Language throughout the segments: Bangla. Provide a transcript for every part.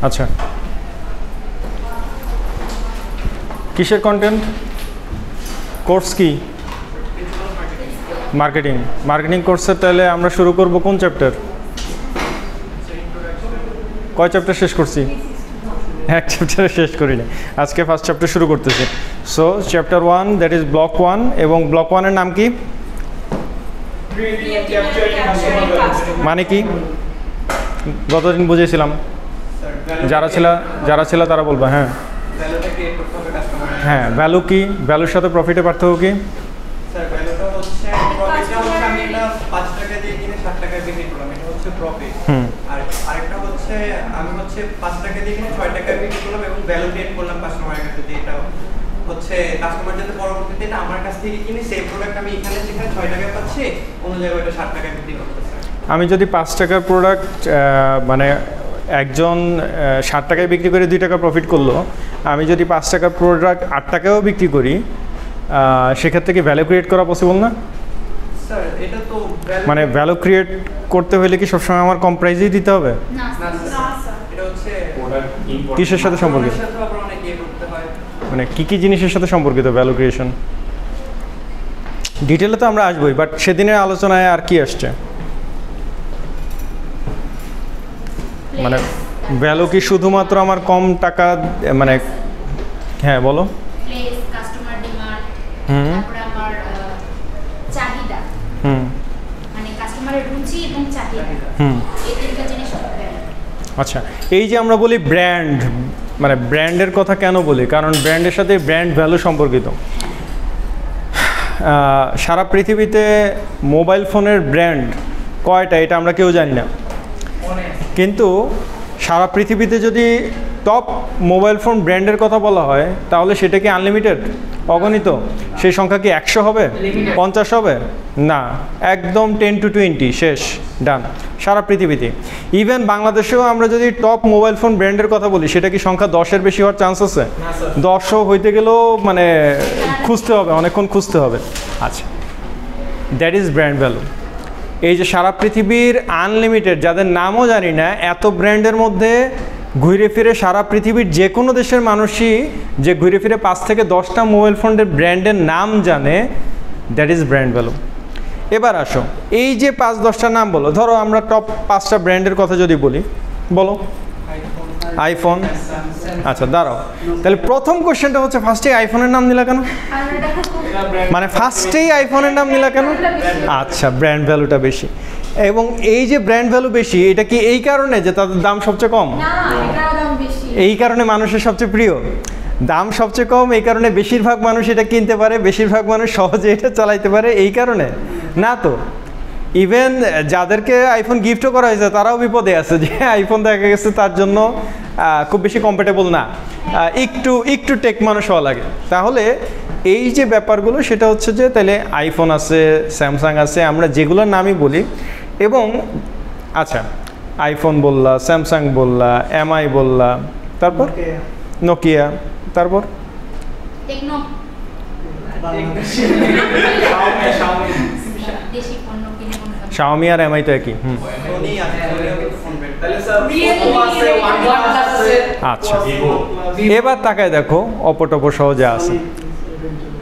আচ্ছা, কিসের কন্টেন্ট? কোর্স কি? মার্কেটিং। মার্কেটিং কোর্সের তাহলে আমরা শুরু করব কোন চ্যাপ্টার? কয় চ্যাপ্টার শেষ করছি? এক চ্যাপ্টারে শেষ করি না, আজকে ফার্স্ট চ্যাপ্টার শুরু করতেছি। So chapter 1 that is block 1, এবং ব্লক 1-এর নাম কি? মানে কি গতদিন বুঝিয়েছিলাম, যারা ছিল তারা বলবা। হ্যাঁ হ্যাঁ, ভ্যালু কি? ভ্যালুর সাথে প্রফিটের পার্থক্য কি? স্যার ভ্যালুটা হচ্ছে প্রফিটটা হচ্ছে আমি এটা 5 টাকা দিয়ে কিনে 60 টাকায় বিক্রি করলাম, এটা হচ্ছে প্রফিট। আর আরেকটা হচ্ছে আমি হচ্ছে 5 টাকা দিয়ে কিনে 6 টাকায় বিক্রি করলাম এবং ভ্যালু ক্রিয়েট করলাম কাস্টমারের কাছে, এটা হচ্ছে কাস্টমার যাতে পরবর্তীতে এটা আমার কাছ থেকে কিনে সেই প্রোডাক্ট আমি এখানে যেখানে 6 টাকায় পাচ্ছি অন্য জায়গায় ওটা 60 টাকায় বিক্রি করতেছে। আমি যদি 5 টাকার প্রোডাক্ট মানে একজন 60 টাকায় বিক্রি করে 2 টাকা প্রফিট করলো, আমি যদি 5 টাকার প্রোডাক্ট 8 টাকায়ও বিক্রি করি, সেক্ষেত্রে কি ভ্যালু ক্রিয়েট করা পসিবল না? স্যার এটা তো মানে ভ্যালু ক্রিয়েট করতে হলে কি সবসময় আমার কম প্রাইসেই দিতে হবে? না স্যার, এটা হচ্ছে কিসের সাথে সম্পর্কিত? মানে কি জিনিসের সাথে সম্পর্কিত ভ্যালু ক্রিয়েশন? ডিটেলে তো আমরা আসবোই, বাট সেদিনের আলোচনায় আর কি আসছে? মানে ভ্যালু কি শুধুমাত্র আমার কম টাকা, মানে হ্যাঁ বলো। প্লেস, কাস্টমার ডিমান্ড, তারপরে আমার চাহিদা, মানে কাস্টমারের রুচি এবং চাহিদা, এই তিনটা জিনিস হবে। আচ্ছা, এই যে আমরা বলি ব্র্যান্ড, মানে ব্র্যান্ডের কথা কেন বলি? কারণ ব্র্যান্ডের সাথে ব্র্যান্ড ভ্যালু সম্পর্কিত। সারা পৃথিবীতে মোবাইল ফোনের ব্র্যান্ড কয়টা এটা আমরা কেউ জানি না, কিন্তু সারা পৃথিবীতে যদি টপ মোবাইল ফোন ব্র্যান্ডের কথা বলা হয় তাহলে সেটা কি আনলিমিটেড, অগণিত? সেই সংখ্যা কি 100 হবে, 50 হবে? না, একদম 10 to 20, শেষ, ডান। সারা পৃথিবীতে, ইভেন বাংলাদেশেও আমরা যদি টপ মোবাইল ফোন ব্র্যান্ডের কথা বলি, সেটা কি সংখ্যা 10-এর বেশি হওয়ার চান্স আছে? 10 হইতে গেলেও মানে খুঁজতে হবে, অনেকক্ষণ খুঁজতে হবে। আচ্ছা, দ্যাট ইজ ব্র্যান্ড ভ্যালু। এই যে সারা পৃথিবীর আনলিমিটেড, যাদের নামও জানি না, এত ব্র্যান্ডের মধ্যে ঘুরে ফিরে সারা পৃথিবীর যে কোনো দেশের মানুষই যে ঘুরে ফিরে 5 থেকে 10টা মোবাইল ফোনের ব্র্যান্ডের নাম জানে, দ্যাট ইজ ব্র্যান্ড ভ্যালু। এবার আসো, এই যে 5-10টা নাম বলো, ধরো আমরা টপ 5টা ব্র্যান্ডের কথা যদি বলি, বলো। আইফোন। আচ্ছা দাঁড়াও, তাহলে প্রথম কোশ্চেনটা হচ্ছে ফার্স্টেই আইফোনের নাম নিলা কেন? মানে ফার্স্টেই আইফোনের নাম নিলা কেন? আচ্ছা, ব্র্যান্ড ভ্যালুটা বেশি। এবং এই যে ব্র্যান্ড ভ্যালু বেশি, এটা কি এই কারণে যে তাদের দাম সবচেয়ে কম? এই কারণে মানুষের সবচেয়ে প্রিয়? দাম সবচেয়ে কম এই কারণে বেশিরভাগ মানুষ এটা কিনতে পারে, বেশিরভাগ মানুষ সহজে এটা চালাইতে পারে, এই কারণে না তো। ইভেন যাদেরকে আইফোন গিফটও করা হয়েছে তারাও বিপদে আছে, যে আইফোন দেখা গেছে তার জন্য খুব বেশি কম্পেটেবল না, একটু টেক মানুষ হওয়া লাগে। তাহলে এই যে ব্যাপারগুলো, সেটা হচ্ছে যে তাহলে আইফোন আছে, স্যামসাং আছে, আমরা যেগুলোর নামই বলি। এবং আচ্ছা, আইফোন বললা, স্যামসাং বললা, এমআই বললা, তারপর নোকিয়া, তারপর টেকনো, শাওমি আর এমআই তো একই। আচ্ছা, এবার তাকায় দেখো অপো টপো সহজে আছে।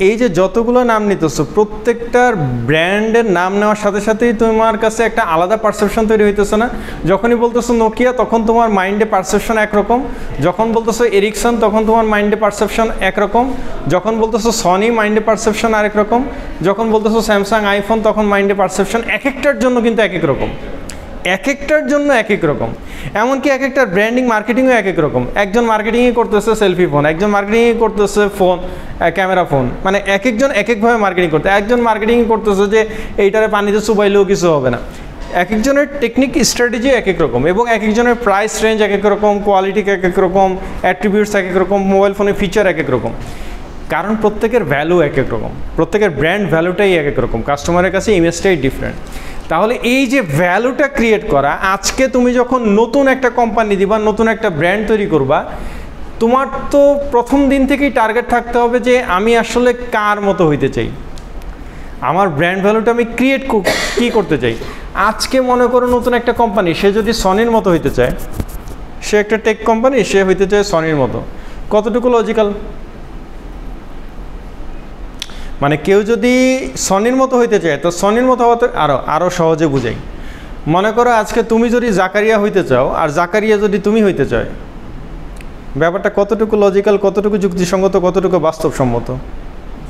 এই যে যতগুলো নাম নিতেছো, প্রত্যেকটার ব্র্যান্ডের নাম নেওয়ার সাথে সাথেই তোমার কাছে একটা আলাদা পারসেপশন তৈরি হইতেছে না? যখনই বলতেছো নোকিয়া, তখন তোমার মাইন্ডে পারসেপশন একরকম। যখন বলতেছো এরিকসন, তখন তোমার মাইন্ডে পারসেপশন একরকম। যখন বলতেছো সনি, মাইন্ডে পারসেপশন আরেক রকম। যখন বলতেছো স্যামসাং, আইফোন, তখন মাইন্ডে পারসেপশন এক একটার জন্য কিন্তু এক এক রকম, এক একটার জন্য এক এক রকম। এমনকি এক একটার ব্র্যান্ডিং মার্কেটিংও এক এক রকম। একজন মার্কেটিংয়ে করতেছে সেলফি ফোন, একজন মার্কেটিংয়ে করতেছে ফোন, ক্যামেরা ফোন, মানে এক একজন এক একভাবে মার্কেটিং করতে। একজন মার্কেটিং করতেছে যে এইটারে পানিতে চুবাইলেও কিছু হবে না। এক একজনের টেকনিক স্ট্র্যাটেজি এক এক রকম, এবং এক একজনের প্রাইস রেঞ্জ এক এক রকম, কোয়ালিটি এক এক রকম, অ্যাট্রিবিউটস এক এক রকম, মোবাইল ফোনের ফিচার এক এক রকম। কারণ প্রত্যেকের ভ্যালু এক এক রকম, প্রত্যেকের ব্র্যান্ড ভ্যালুটাই এক এক রকম, কাস্টমারের কাছে ইমেজটাই ডিফারেন্ট। তাহলে এই যে ভ্যালুটা ক্রিয়েট করা, আজকে তুমি যখন নতুন একটা কোম্পানি দিবা, নতুন একটা ব্র্যান্ড তৈরি করবা, তোমার তো প্রথম দিন থেকেই টার্গেট থাকতে হবে যে আমি আসলে কার মতো হইতে চাই, আমার ব্র্যান্ড ভ্যালুটা আমি ক্রিয়েট কি করতে চাই। আজকে মনে করো নতুন একটা কোম্পানি, সে যদি সনির মতো হইতে চায়, সে একটা টেক কোম্পানি, সে হইতে চায় সনির মতো। কতটুকু লজিক্যাল? মানে কেউ যদি সনির মতো হইতে চায় তো সনির মতো হতে আরও সহজে বুঝাই। মনে করো আজকে তুমি যদি জাকারিয়া হইতে চাও আর জাকারিয়া যদি তুমি হইতে চায়, ব্যাপারটা কতটুকু লজিক্যাল, কতটুকু যুক্তিসঙ্গত, কতটুকু বাস্তবসম্মত?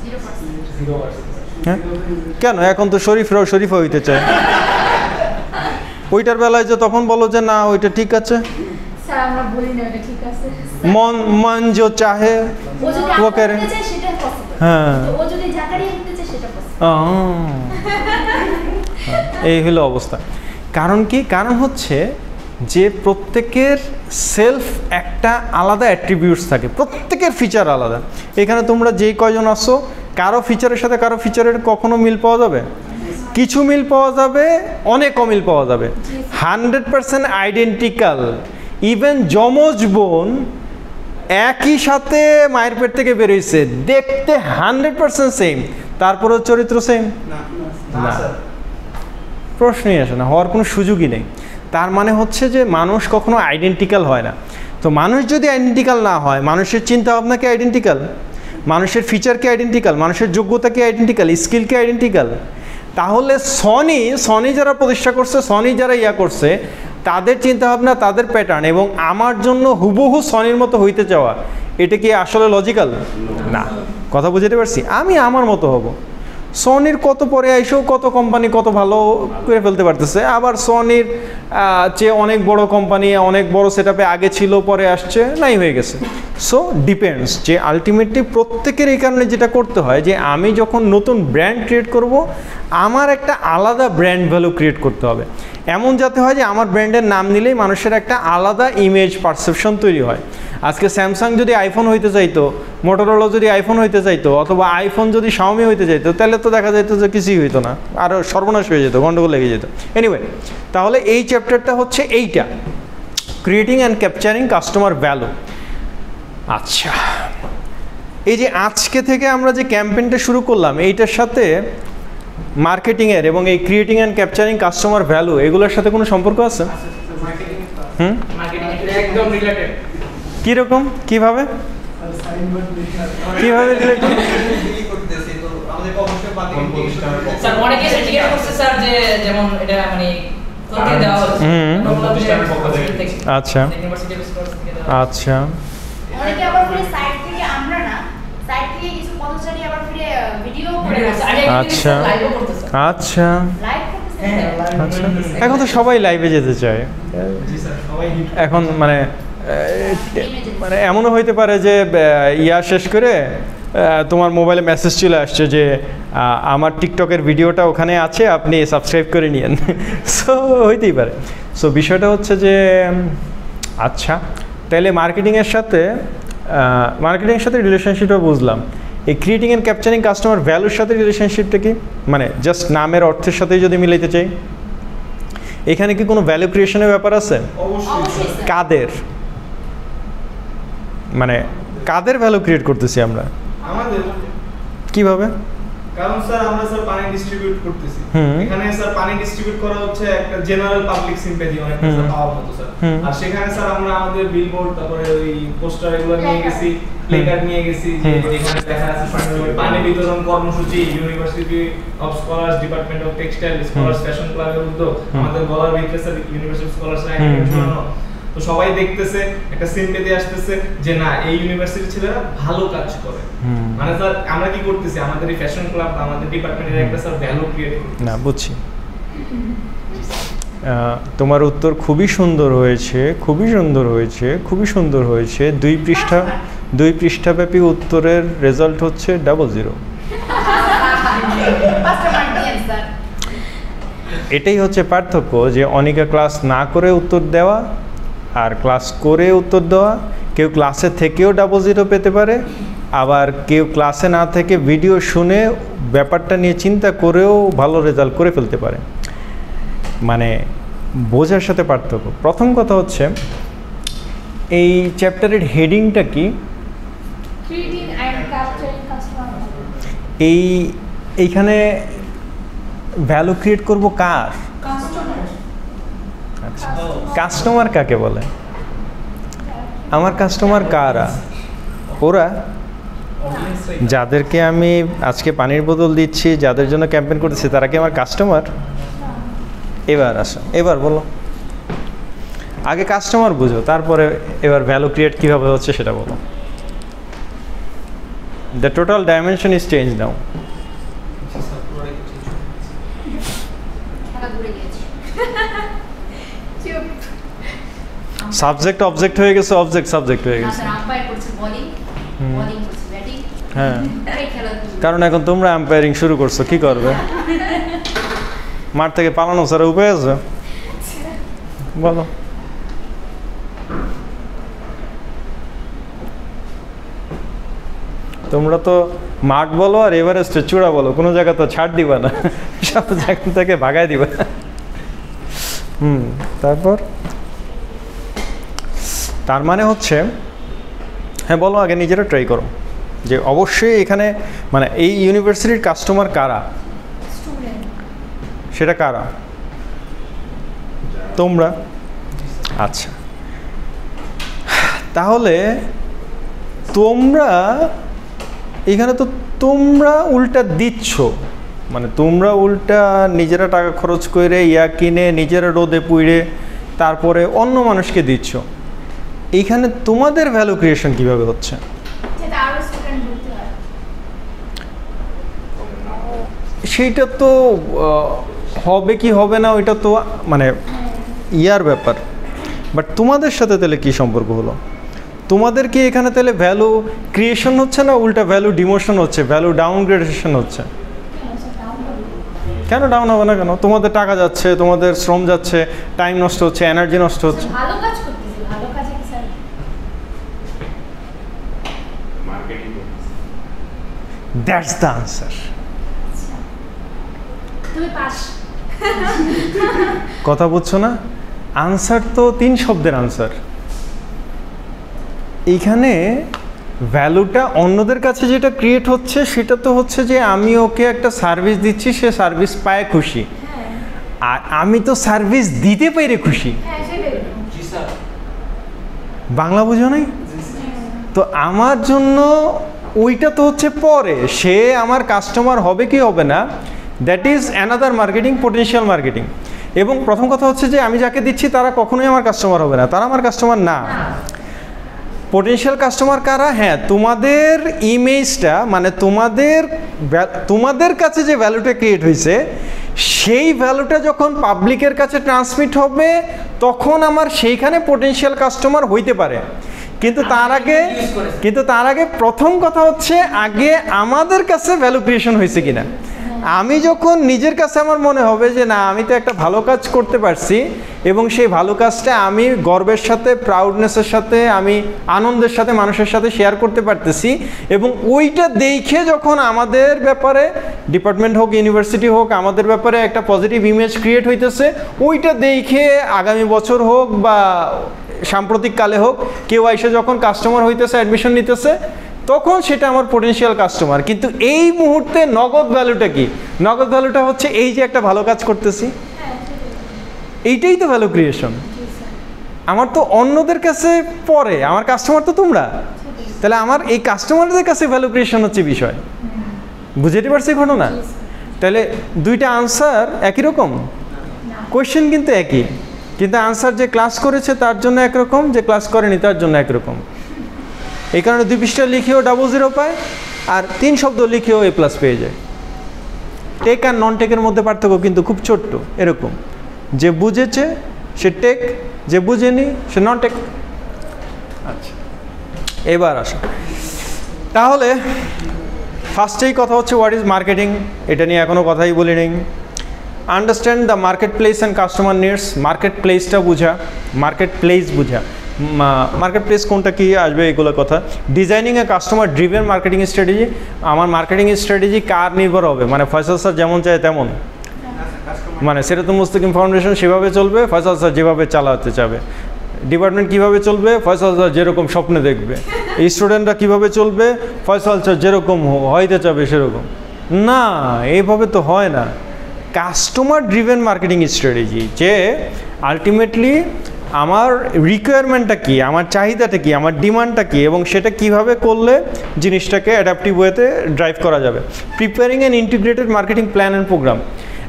0%। হ্যাঁ কেন? এখন তো শরীফরাও শরীফা হইতে চায়। ওইটার বেলায় যে তখন বলো যে না ওইটা ঠিক আছে, স্যার আমরা বলি না এটা ঠিক আছে। মন যে চাহে ও যদি ও আপনি করে। হতে চায় সেটা পসিবল। হ্যাঁ। তো ও যদি জাকারিয়া হতে চায় সেটা পসিবল। এই হলো অবস্থা। কারণ কি? কারণ হচ্ছে যে প্রত্যেকের সেলফ একটা আলাদা অ্যাট্রিবিউটস থাকে, প্রত্যেকের ফিচার আলাদা। এখানে তোমরা যেই কয়জন আসো, কারো ফিচারের সাথে কারো ফিচারের কখনো মিল পাওয়া যাবে? কিছু মিল পাওয়া যাবে, অনেক অমিল পাওয়া যাবে। 100% আইডেন্টিক্যাল। ইভেন যমজ বোন একই সাথে মায়ের পেট থেকে বেরোইছে, দেখতে 100% সেম, তারপরেও চরিত্র সেম না, প্রশ্নই আসে না, হওয়ার কোনো সুযোগই নেই। তার মানে হচ্ছে যে মানুষ কখনো আইডেন্টিক্যাল হয় না। তো মানুষ যদি আইডেন্টিক্যাল না হয়, মানুষের চিন্তা ভাবনা কি আইডেন্টিক্যাল? মানুষের ফিচার কি আইডেন্টিক্যাল? মানুষের যোগ্যতা কি আইডেন্টিক্যাল? স্কিল কি আইডেন্টিক্যাল? তাহলে সনি যারা প্রতিষ্ঠা করছে, সনি যারা করছে, তাদের চিন্তাভাবনা, তাদের প্যাটার্ন এবং আমার জন্য হুবহু সনির মতো হইতে চাওয়া, এটা কি আসলে লজিক্যাল? না। কথা বুঝতে পারছি? আমি আমার মতো হব। সনির কত পরে আইসেও কত কোম্পানি কত ভালো করে ফেলতে পারতেছে, আবার সনির চেয়ে অনেক বড় কোম্পানি অনেক বড় সেটআপে আগে ছিল, পরে আসছে, নাই হয়ে গেছে। সো ডিপেন্ডস যে আলটিমেটলি প্রত্যেকের এই কারণে যেটা করতে হয় যে আমি যখন নতুন ব্র্যান্ড ক্রিয়েট করব, আমার একটা আলাদা ব্র্যান্ড ভ্যালু ক্রিয়েট করতে হবে। এমন যাতে হয় যে আমার ব্র্যান্ডের নাম নিলেই মানুষের একটা আলাদা ইমেজ পারসেপশন তৈরি হয়। আজকে স্যামসাং যদি আইফোন হইতে চাইতো, মোটরোলা যদি আইফোন হইতে চাইতো, অথবা আইফোন যদি শাওমি হইতে চাইতো, তাহলে তো দেখা যেত যে কিছুই হইতো না, আরও সর্বনাশ হয়ে যেত, গন্ডগোল লেগে যেত। এনিওয়ে, তাহলে এই চ্যাপ্টারটা হচ্ছে এইটা, creating and capturing customer value. আচ্ছা, এই যে আজকে থেকে আমরা যে ক্যাম্পেইনটা শুরু করলাম, এইটার সাথে মার্কেটিংয়ের এবং এই creating and capturing customer value এগুলোর সাথে কোনো সম্পর্ক আছে? একদম রিলেটেড। কীরকম? কীভাবে কীভাবে রিলেটেড? স্যার অনেকে জিজ্ঞেস করছে স্যার যে যেমন এটা মানে কোথায় দেওয়া হচ্ছে? আচ্ছা আচ্ছা। অনেকে আবার ফিরে সাইট থেকে, আমরা না, সাইট থেকে কিছু পদচারী আবার ফিরে ভিডিও করে আচ্ছা আচ্ছা লাইভ করতেছে। আচ্ছা, এখন তো সবাই লাইভে যেতে চায়। এখন মানে এমনও হইতে পারে যে শেষ করে তোমার মোবাইলে মেসেজ চলে আসছে যে আমার টিকটকের ভিডিওটা ওখানে আছে, আপনি সাবস্ক্রাইব করে নিয়েন। সো হইতেই পারে। সো বিষয়টা হচ্ছে যে আচ্ছা, তাহলে মার্কেটিংয়ের সাথে রিলেশনশিপটা বুঝলাম। এই ক্রিয়েটিং অ্যান্ড ক্যাপচারিং কাস্টমার ভ্যালুর সাথে রিলেশনশিপটা কি? মানে জাস্ট নামের অর্থের সাথেই যদি মিলাইতে চাই, এখানে কি কোনো ভ্যালু ক্রিয়েশনের ব্যাপার আছে? অবশ্যই। কাদের, মানে কাদের ভ্যালু ক্রিয়েট করতেছি আমরা? আমাদের। কিভাবে? কারণ স্যার আমরা স্যার পানি ডিস্ট্রিবিউট করতেছি, এখানে স্যার পানি ডিস্ট্রিবিউট করা হচ্ছে একটা জেনারেল পাবলিক সিম্প্যাথি অনেকটা স্যার পাওয়ার মতো স্যার। আর সেখানে স্যার আমরা আমাদের বিলবোর্ড, তারপরে ওই পোস্টার এগুলো নিয়ে গেছি, প্লেকার্ড নিয়ে গেছি, যে এখানে দেখা আছে পানি বিতরণ কর্মসূচি, university of scholars, department of textile, scholars fashion ক্লাবের উদ্যোগ, আমাদের গলার ভিতরে sir university of scholars academy. তো সবাই দেখতেছে, একটা সিম্প্যাথি আসতেছে যে না এই ইউনিভার্সিটির ছেলেরা ভালো কাজ করে। মানে স্যার আমরা কি করতেছি, আমাদের এই ফ্যাশন ক্লাব, আমাদের ডিপার্টমেন্টের একটা স্যার ভ্যালু ক্রিয়েট করতেছি। না, বুঝছি। তোমার উত্তর খুবই সুন্দর হয়েছে, খুবই সুন্দর হয়েছে, খুবই সুন্দর হয়েছে। 2 পৃষ্ঠাব্যাপী উত্তরের রেজাল্ট হচ্ছে 00। এটাই হচ্ছে পার্থক্য, যে অনেকে ক্লাস না করে উত্তর দেওয়া আর ক্লাস করে উত্তর দেওয়া। কেউ ক্লাসে থেকেও 00 পেতে পারে, আবার কেউ ক্লাসে না থেকে ভিডিও শুনে ব্যাপারটা নিয়ে চিন্তা করেও ভালো রেজাল্ট করে ফেলতে পারে। মানে বোঝার সাথে পার্থক্য। প্রথম কথা হচ্ছে এই চ্যাপ্টারের হেডিংটা কি? এইখানে ভ্যালু ক্রিয়েট করব কার? আচ্ছা, কাস্টমার কাকে বলে? আমার কাস্টমার কারা? ওরা যাদেরকে আমি আজকে পানির বোতল দিচ্ছি, যাদের জন্য ক্যাম্পেইন করতেছি, তারা কি আমার কাস্টমার? এবার আসো, এবার বলো। আগে কাস্টমার বুঝো, তারপরে এবার ভ্যালু ক্রিয়েট কীভাবে হচ্ছে সেটা বলো। The total dimension is change now. Subject object হয়ে গেছে, অবজেক্ট সাবজেক্ট হয়ে গেছে। হ্যাঁ, কারণ এখন তোমরা আম্পায়ারিং শুরু করছো, কি করবে? মাঠ থেকে পালানো ছাড়া উপায় আছে? বলো। তোমরা তো মাঠ বলো আর এভারেস্টের চূড়া বলো, কোনো জায়গা তো ছাড় দিবা না, সব জায়গা থেকে ভাগাই দিবা। তারপর তার মানে হচ্ছে, হ্যাঁ বলো, আগে নিজেরা ট্রাই করো যে অবশ্যই এখানে মানে এই ইউনিভার্সিটির কাস্টমার কারা, সেটা কারা? তোমরা। আচ্ছা, তাহলে তোমরা এখানে তো তোমরা উল্টা দিচ্ছ, মানে তোমরা উল্টা নিজেরা টাকা খরচ করে ইয়া কিনে নিজেরা রোদে পুড়ে তারপরে অন্য মানুষকে দিচ্ছ। এইখানে তোমাদের ভ্যালু ক্রিয়েশন কিভাবে হচ্ছে? সেইটা তো হবে কি হবে না ওইটা তো মানে ইয়ার ব্যাপার, বাট তোমাদের সাথে তাহলে কী সম্পর্ক হলো? তোমাদের কি এখানে তাহলে ভ্যালু ক্রিয়েশন হচ্ছে না উল্টা ভ্যালু ডিমোশন হচ্ছে, ভ্যালু ডাউনগ্রেডেশন হচ্ছে? কেন ডাউন হবে না? কেন? তোমাদের টাকা যাচ্ছে, তোমাদের শ্রম যাচ্ছে, টাইম নষ্ট হচ্ছে, এনার্জি নষ্ট হচ্ছে। ভালো কাজ করতেছি, ভালো কাজে কি স্যার? মার্কেটিং করতেছি। That's the answer. তুমি পাস। কথা বুঝছো না? আনসার তো 3 শব্দের আনসার। এইখানে ভ্যালুটা অন্যদের কাছে যেটা ক্রিয়েট হচ্ছে সেটা তো হচ্ছে যে আমি ওকে একটা সার্ভিস দিচ্ছি, সে সার্ভিস পায় খুশি, আর আমি তো সার্ভিস দিতে পেরে খুশি। বাংলা বুঝো নাই তো? আমার জন্য ওইটা তো হচ্ছে পরে, সে আমার কাস্টমার হবে কি হবে না, that is another marketing, potential marketing. এবং প্রথম কথা হচ্ছে যে আমি যাকে দিচ্ছি তারা কখনোই আমার কাস্টমার হবে না, তারা আমার কাস্টমার না। পোটেনশিয়াল কাস্টমার কারা? হ্যাঁ, তোমাদের ইমেজটা মানে তোমাদের কাছে যে ভ্যালুটা ক্রিয়েট হয়েছে সেই ভ্যালুটা যখন পাবলিকের কাছে ট্রান্সমিট হবে তখন আমার সেইখানে পোটেনশিয়াল কাস্টমার হইতে পারে। কিন্তু তার আগে প্রথম কথা হচ্ছে আগে আমাদের কাছে ভ্যালু ক্রিয়েশন হয়েছে কিনা। আমি যখন নিজের কাছে আমার মনে হবে যে না আমি তো একটা ভালো কাজ করতে পারছি এবং সেই ভালো কাজটা আমি গর্বের সাথে প্রাউডনেসের সাথে আমি আনন্দের সাথে মানুষের সাথে শেয়ার করতে পারতেছি, এবং ওইটা দেখে যখন আমাদের ব্যাপারে ডিপার্টমেন্ট হোক ইউনিভার্সিটি হোক আমাদের ব্যাপারে একটা পজিটিভ ইমেজ ক্রিয়েট হইতেছে, ওইটা দেখে আগামী বছর হোক বা সাম্প্রতিক কালে হোক কেউ এসে যখন কাস্টমার হইতেছে, অ্যাডমিশন নিতেছে, তখন সেটা আমার পোটেনশিয়াল কাস্টমার। কিন্তু এই মুহূর্তে নগদ ভ্যালুটা কি? নগদ ভ্যালুটা হচ্ছে এই যে একটা ভালো কাজ করতেছি, এইটাই তো ভ্যালু ক্রিয়েশন। আমার তো অন্যদের কাছে পরে, আমার কাস্টমার তো তোমরা, তাহলে আমার এই কাস্টমারদের কাছে ভ্যালু ক্রিয়েশন হচ্ছে বিষয়। বুঝতে পারছি ঘটনা? তাহলে দুইটা আনসার একই রকম, কোয়েশ্চেন কিন্তু একই, কিন্তু আনসার যে ক্লাস করেছে তার জন্য একরকম, যে ক্লাস করেনি তার জন্য একরকম। এই কারণে 2 পৃষ্ঠা লিখেও 00 পায় আর 3 শব্দ লিখেও A+ পেয়ে যায়। টেক আর নন টেকের মধ্যে পার্থক্য কিন্তু খুব ছোট্ট, এরকম যে বুঝেছে সে টেক, যে বুঝেনি সে নন টেক। আচ্ছা, এবার আসো, তাহলে ফার্স্টেই কথা হচ্ছে হোয়াট ইজ মার্কেটিং, এটা নিয়ে এখনও কথাই বলি নেই। Understand the market place and customer needs. Market প্লেসটা বোঝা, মার্কেট প্লেস বোঝা, মার্কেট প্লেস কোনটা কী আসবে এগুলো কথা। Designing a customer driven marketing strategy. আমার মার্কেটিং স্ট্র্যাটেজি কার নির্ভর হবে? মানে ফয়সাল স্যার যেমন চায় তেমন, মানে সিরাতুল মুস্তাকিম ফাউন্ডেশন সেভাবে চলবে, ফয়সাল স্যার যেভাবে চালাতে চাবে। ডিপার্টমেন্ট কীভাবে চলবে? ফয়সাল স্যার যেরকম স্বপ্নে দেখবে। স্টুডেন্টরা কীভাবে চলবে? ফয়সাল স্যার যেরকম হইতে চাবে সেরকম না, এইভাবে তো হয় না। কাস্টমার ড্রিভেন মার্কেটিং স্ট্র্যাটেজি, যে আলটিমেটলি আমার রিকোয়ারমেন্টটা কী, আমার চাহিদাটা কী, আমার ডিমান্ডটা কী, এবং সেটা কিভাবে করলে জিনিসটাকে অ্যাডাপটিভ ওয়েতে ড্রাইভ করা যাবে। Preparing an integrated marketing plan and program,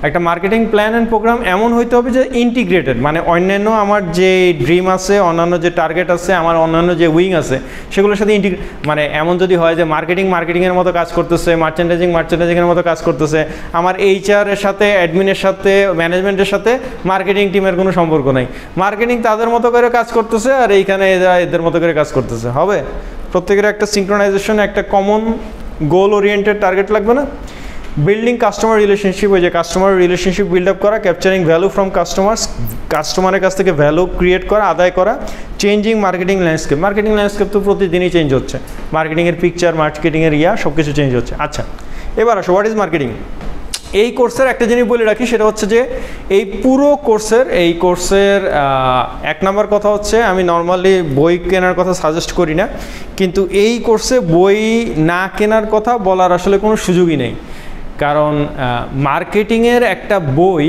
একটা মার্কেটিং প্ল্যান অ্যান্ড প্রোগ্রাম এমন হইতে হবে যে ইন্টিগ্রেটেড, মানে অন্যান্য আমার যে ড্রিম আছে, অন্যান্য যে টার্গেট আছে, আমার অন্যান্য যে উইং আছে সেগুলোর সাথে মানে এমন যদি হয় যে মার্কেটিংয়ের মতো কাজ করতেছে, মার্চেন্ডাইজিংয়ের মতো কাজ করতেছে, আমার এইচআরের সাথে, অ্যাডমিনের সাথে, ম্যানেজমেন্টের সাথে মার্কেটিং টিমের কোনো সম্পর্ক নাই, মার্কেটিং তাদের মতো করে কাজ করতেছে আর এইখানে এরা এদের মতো করে কাজ করতেছে, হবে? প্রত্যেকের একটা সিঙ্ক্রোনাইজেশন, একটা কমন গোল ওরিয়েন্টেড টার্গেট লাগবে না? বিল্ডিং কাস্টমার রিলেশনশিপ, ওই যে কাস্টমার রিলেশনশিপ বিল্ড আপ করা, ক্যাপচারিং ভ্যালু ফ্রম কাস্টমার্স, কাস্টমারের কাছ থেকে ভ্যালু ক্রিয়েট করা, আদায় করা, চেঞ্জিং মার্কেটিং ল্যান্ডস্কেপ তো প্রতিদিনই চেঞ্জ হচ্ছে, মার্কেটিংয়ের পিকচার, মার্কেটিংয়ের সব কিছু চেঞ্জ হচ্ছে। আচ্ছা, এবার আসো, হোয়াট ইজ মার্কেটিং? এই কোর্সের একটা জিনিস বলে রাখি, সেটা হচ্ছে যে এই পুরো কোর্সের 1 নম্বর কথা হচ্ছে, আমি নর্মালি বই কেনার কথা সাজেস্ট করি না, কিন্তু এই কোর্সে বই না কেনার কথা বলার আসলে কোনো সুযোগই নেই। কারণ মার্কেটিংয়ের একটা বই,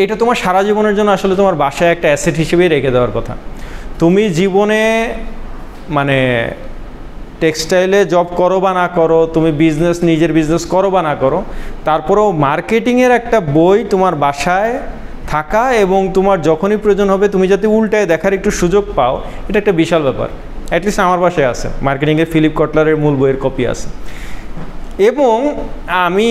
এটা তোমার সারা জীবনের জন্য আসলে তোমার বাসায় একটা অ্যাসেট হিসেবেই রেখে দেওয়ার কথা। তুমি জীবনে মানে টেক্সটাইলে জব করো বা না করো, তুমি নিজের বিজনেস করো বা না করো, তারপরেও মার্কেটিংয়ের একটা বই তোমার বাসায় থাকা এবং তোমার যখনই প্রয়োজন হবে তুমি যাতে উল্টায় দেখার একটু সুযোগ পাও, এটা একটা বিশাল ব্যাপার। অ্যাটলিস্ট আমার বাসায় আছে, মার্কেটিংয়ের ফিলিপ কটলারের মূল বইয়ের কপি আছে। এবং আমি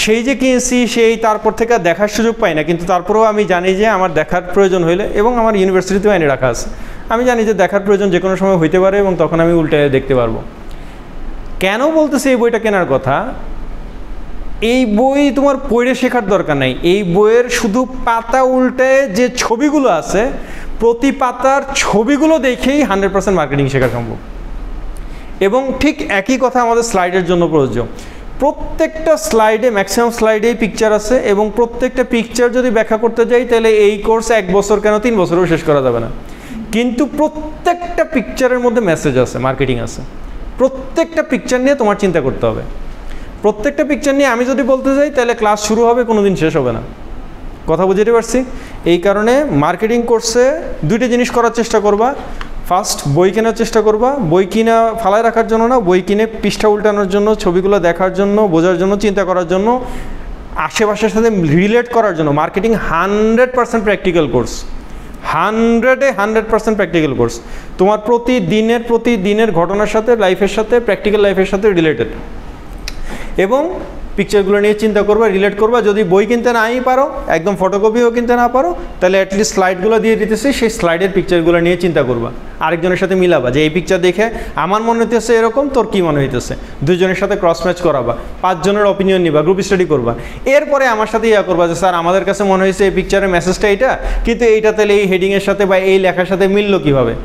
সেই যে কিনছি তারপর থেকে দেখার সুযোগ পাই না, কিন্তু তারপরেও আমি জানি যে আমার দেখার প্রয়োজন হইলে, এবং আমার ইউনিভার্সিটিতেও এনে রাখা আছে, আমি জানি যে দেখার প্রয়োজন যে কোনো সময় হইতে পারে এবং তখন আমি উল্টে দেখতে পারবো। কেন বলতেছি এই বইটা কেনার কথা? এই বই তোমার পড়ে শেখার দরকার নাই, এই বইয়ের শুধু পাতা উল্টে যে ছবিগুলো আছে, প্রতি পাতার ছবিগুলো দেখেই 100% মার্কেটিং শেখা সম্ভব। এবং ঠিক একই কথা আমাদের স্লাইডের জন্য প্রযোজ্য। প্রত্যেকটা স্লাইডে, ম্যাক্সিমাম স্লাইডেই পিকচার আছে, এবং প্রত্যেকটা পিকচার যদি ব্যাখ্যা করতে যাই তাহলে এই কোর্স 1 বছর কেন 3 বছরেও শেষ করা যাবে না। কিন্তু প্রত্যেকটা পিকচারের মধ্যে মেসেজ আছে, মার্কেটিং আছে। প্রত্যেকটা পিকচার নিয়ে তোমার চিন্তা করতে হবে। প্রত্যেকটা পিকচার নিয়ে আমি যদি বলতে যাই তাহলে ক্লাস শুরু হবে, কোনো দিন শেষ হবে না। কথা বুঝতে পারছি? এই কারণে মার্কেটিং কোর্সে 2টা জিনিস করার চেষ্টা করবা। ফার্স্ট, বই কেনার চেষ্টা করবা। বই কিনা ফালায় রাখার জন্য না, বই কিনে পৃষ্ঠা উল্টানোর জন্য, ছবিগুলো দেখার জন্য, বোঝার জন্য, চিন্তা করার জন্য, আশেপাশের সাথে রিলেট করার জন্য। Marketing 100% practical course, 100% practical course. তোমার প্রতিদিনের ঘটনার সাথে, লাইফের সাথে, প্র্যাকটিক্যাল লাইফের সাথে রিলেটেড। এবং পিকচারগুলো নিয়ে চিন্তা করবা, রিলেট করবা। যদি বই কিনতে নাই পারো, একদম ফটোকপিও কিনতে না পারো, তাহলে অ্যাটলিস্ট স্লাইডগুলো দিয়ে দিতেছি, সেই স্লাইডের পিকচারগুলো নিয়ে চিন্তা করবা। আরেকজনের সাথে মিলাবা যে এই পিকচার দেখে আমার মনে হইতেছে এরকম, তোর কী মনে হইতেছে। 2 জনের সাথে ক্রস ম্যাচ করাবা, 5 জনের অপিনিয়ন নিবা, গ্রুপ স্টাডি করবা। এরপরে আমার সাথে করবা যে স্যার আমাদের কাছে মনে হয়েছে এই পিকচারের মেসেজটা এইটা, কিন্তু এইটা তাহলে এই হেডিংয়ের সাথে বা এই লেখার সাথে মিললো কীভাবে,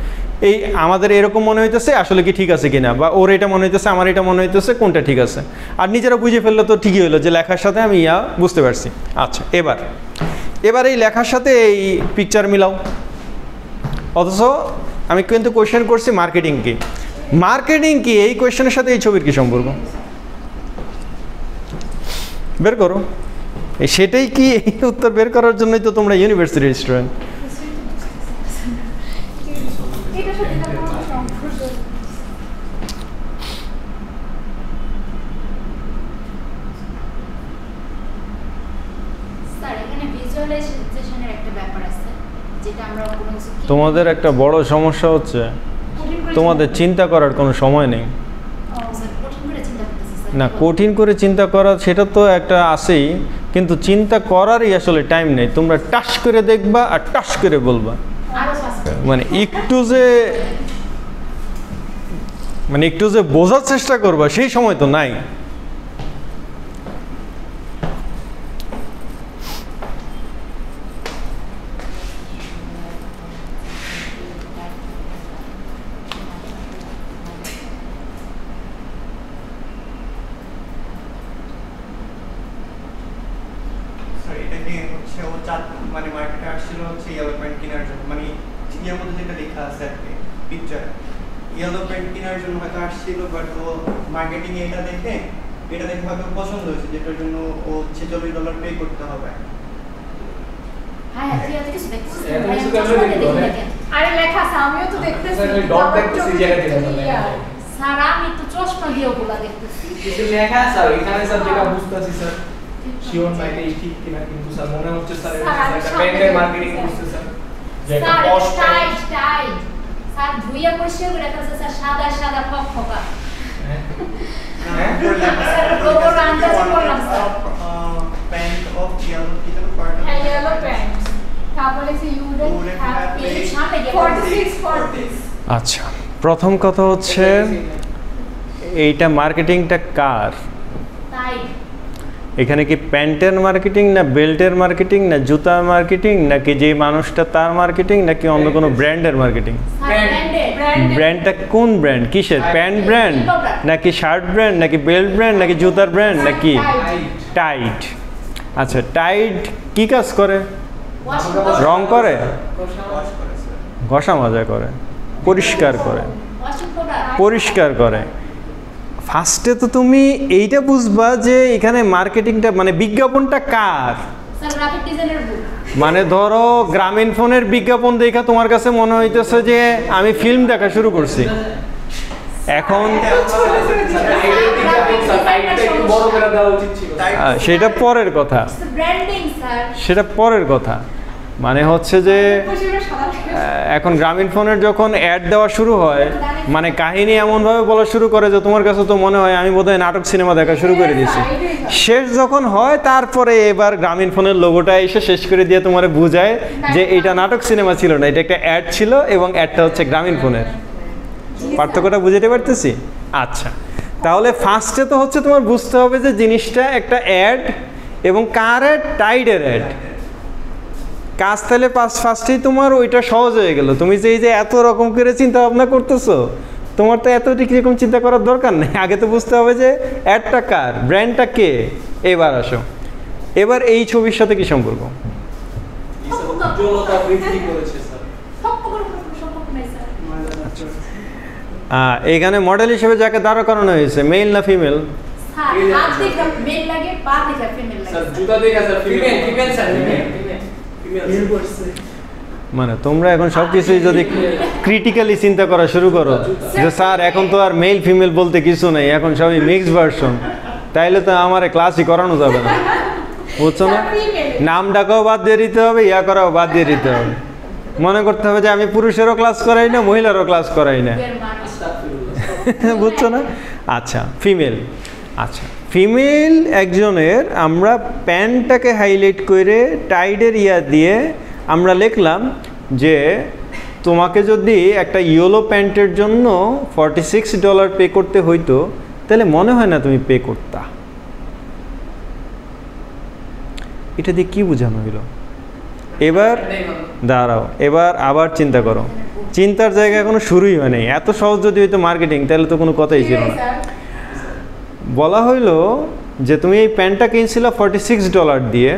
এই আমাদের এরকম মনে হইতেছে, আসলে কি ঠিক আছে কিনা, বা ওর এটা মনে হইতেছে, আমার এটা মনে হইতেছে, কোনটা ঠিক আছে। আর নিজেরা বুঝে ফেললে তো ঠিকই হলো যে লেখার সাথে আমি বুঝতে পারছি। আচ্ছা, এবার এই লেখার সাথে এই পিকচার মিলাও। অথচ আমি কিন্তু কোয়েশ্চেন করছি মার্কেটিং কি, এই কোয়েশ্চেনের সাথে এই ছবির কি সম্পর্ক, বের করো। সেটাই কি, এই উত্তর বের করার জন্যই তো তোমরা ইউনিভার্সিটির স্টুডেন্ট। তোমাদের একটা বড় সমস্যা হচ্ছে তোমাদের চিন্তা করার কোনো সময় নেই। না, কঠিন করে চিন্তা করা সেটা তো একটা আছেই, কিন্তু চিন্তা করারই আসলে টাইম নেই। তোমরা টাস করে দেখবা আর টাস করে বলবা, মানে একটু যে বোঝার চেষ্টা করবা সেই সময় তো নাই। মানে মার্কেটে আসছিল হচ্ছে ইয়েলো প্যান্ট কেনার জন্য, মানে ইয়ার মধ্যে যেটা লেখা আছে আর কি পিকচার, ইয়েলো প্যান্ট কেনার জন্য হয়তো আসছিল, বাট ও মার্কেটিং এটা দেখে হয়তো পছন্দ হয়েছে, যেটার জন্য ও $46 পে করতে হবে। হ্যাঁ তুই এত কিছু দেখছিস এত ভাই কিছু আমি কেন চশমা দেখবো, দেখি না হ্যাঁ? কেন? আরে লেখা আছে আমিও তো দেখতেছি ডট দেখতেছি জায়গা থেকে স্যার আমি তো চশমা দিয়ে ওগুলা দেখতেছি কিছু লেখা স্যার এখানে স্যার যেটা বুঝতেছি স্যার শিওর না এটা ঠিক কিনা কিন্তু স্যার মনে হচ্ছে স্যার এটা স্যার, আমি একটা সামনে ব্র্যান্ডের দেখতেছি, মার্কেটিং স্যার। করছে স্যার যে একটা স্যার পশ টাইট টাইট স্যার ধুইয়া পরিষ্কার করে রাখা আছে স্যার সাদা সাদা ফকফকা হ্যাঁ স্যার গোবর আন্দাজে করলাম স্যার প্যান্ট অফ ইয়েলো কি যেন পার্ট হ্যাঁ ইয়েলো প্যান্ট তারপরে সে ইউডেন হ্যাপি এই সামনে গিয়ে 46 আচ্ছা, প্রথম কথা হচ্ছে এইটা মার্কেটিংটা কার? টাইট এখানে কি প্যান্টের মার্কেটিং না বেল্টের মার্কেটিং না জুতার মার্কেটিং নাকি যে মানুষটা তার মার্কেটিং নাকি অন্য কোনো ব্র্যান্ডের মার্কেটিং? স্যার ব্র্যান্ডেড ব্র্যান্ডটা কোন ব্র্যান্ড? কিসের? প্যান্ট ব্র্যান্ড নাকি শার্ট ব্র্যান্ড নাকি বেল্ট ব্র্যান্ড নাকি জুতার ব্র্যান্ড নাকি টাইট? আচ্ছা, টাইট কি কাজ করে? রং করে, ওয়াশ করে স্যার ঘষা মাজা করে, পরিষ্কার করে, ওয়াশিং পাউডার পরিষ্কার করে। ফার্স্টে তো তুমি এইটা বুঝবা যে এখানে মার্কেটিংটা মানে বিজ্ঞাপনটা কার। স্যার গ্রাফিক ডিজাইনের বুক মানে ধরো গ্রামীণ ফোনের বিজ্ঞাপন দেখা তোমার কাছে মনে হইতেছে যে আমি ফিল্ম দেখা শুরু করছি। এখন বড় করে দেওয়া উচিত ছিল সেটা পরের কথা, ব্র্যান্ডিং স্যার সেটা পরের কথা। মানে হচ্ছে যে এখন গ্রামীণ ফোনের যখন অ্যাড দেওয়া শুরু হয় মানে কাহিনী এমনভাবে বলা শুরু করে যে তোমার কাছে তো মনে হয় আমি বোধহয় নাটক সিনেমা দেখা শুরু করে দিয়েছি। শেষ যখন হয় তারপরে এবার গ্রামীণ ফোনের লোগোটা এসে শেষ করে দিয়ে তোমার বুঝায় যে এটা নাটক সিনেমা ছিল না, এটা একটা অ্যাড ছিল এবং অ্যাডটা হচ্ছে গ্রামীণ ফোনের। পার্থক্যটা বুঝতে পারতেছি? আচ্ছা, তাহলে ফার্স্টে তো হচ্ছে তোমার বুঝতে হবে যে জিনিসটা একটা অ্যাড এবং কার অ্যাড? টাইডের অ্যাড। কাজ তাহলে ফার্স্টেই তোমার ওইটা সহজ হয়ে গেল। তুমি যে এই যে এত রকম করে চিন্তা ভাবনা করতেছো, তোমার তো এত রকম চিন্তা করার দরকার নেই। আগে তো বুঝতে হবে যে অ্যাডটা কার, ব্র্যান্ডটা কে। এবার আসো, এবার এই ছবির সাথে কি সম্পর্ক? উজ্জ্বলতা বৃদ্ধি করেছে স্যার সম্পর্ক নেই স্যার এখানে মডেল হিসেবে যাকে দাঁড় করানো হয়েছে, মেল না ফিমেল? স্যার হাত দেখে মেল লাগে পা দেখে ফিমেল স্যার লাগে জুতা দেখা sir female female sir female মানে তোমরা এখন সব কিছুই যদি ক্রিটিক্যালি চিন্তা করা শুরু করো যে স্যার এখন তো আর মেল ফিমেল বলতে কিছু নেই, এখন সবই মিক্সড ভার্সন, তাইলে তো আমার ক্লাসই করানো যাবে না। বুঝছো না? নাম ডাকাও বাদ দিয়ে দিতে হবে, ইয়া করাও বাদ দিয়ে দিতে হবে। মনে করতে হবে যে আমি পুরুষেরও ক্লাস করাই না, মহিলারও ক্লাস করাই না। এর মানুষ বুঝছো না? আচ্ছা, ফিমেল। আচ্ছা, ফিমেল একজনের আমরা প্যান্টটাকে হাইলাইট করে টাইডের ইয়া দিয়ে আমরা লিখলাম যে তোমাকে যদি একটা ইয়েলো প্যান্টের জন্য $46 পে করতে হইতো তাহলে মনে হয় না তুমি পে করতা। এটা দিয়ে কি বোঝানো হইল? এবার দাঁড়াও, এবার আবার চিন্তা করো। চিন্তার জায়গা এখনো শুরুই হয় নাই। এত সহজ যদি হইতো মার্কেটিং তাহলে তো কোনো কথাই ছিল না। বলা হইল যে তুমি এই প্যান্টটা কিনছিলে $46 দিয়ে,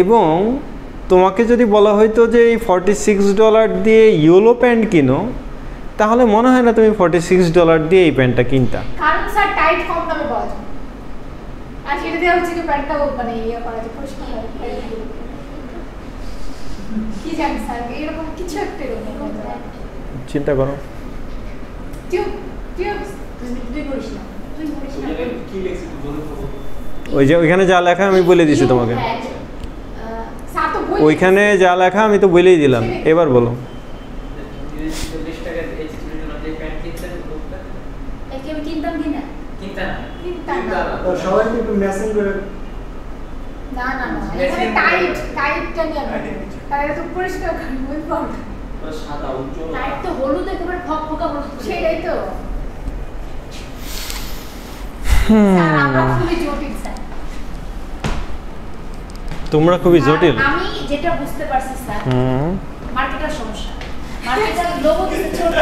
এবং তোমাকে যদি বলা হইতো যে এই $46 দিয়ে ইয়েলো প্যান্ট কিনো তাহলে মনে হয় না তুমি $46 দিয়ে এই প্যান্টটা কিনতা। কারণ স্যার টাইট কম দামে পাওয়া যায় আর সেটা দিয়ে হচ্ছে কি প্যান্টটা মানে ইয়ে করা যায় পরিষ্কার হয় কি জানি স্যার এরকম কিছু একটা এরকম চিন্তা করো। টিউব টিউব তুই করিস না তুই করিস না কি লেখছি একটু জোরে বলো ওই যে ওইখানে যা লেখা আমি বলে দিছি তোমাকে, স্যার তো বই ওইখানে যা লেখা আমি তো বলেই দিলাম। এবার বলো। 40 টাকা এই চিত্রের জন্য যে প্যান্ট কিনছেন লোকটা একে আমি কিনতাম কি না কিনতা না কিনতা কিনতা না। না সবাই কিন্তু ম্যাচিং করে না না না এখানে টাইটটা নিয়ে তাহলে তো পরিষ্কার করি বই পাউডার সাদা উজ্জ্বল টাইট তো হলুদ একেবারে ফকফকা হলুদ সেটাই তো স্যার আমরা খুবই জটিল স্যার তোমরা খুবই জটিল। আমি যেটা বুঝতে পারছি স্যার হুম, মার্কেটের সমস্যা। মার্কেটের লোগো দিছে ছোট,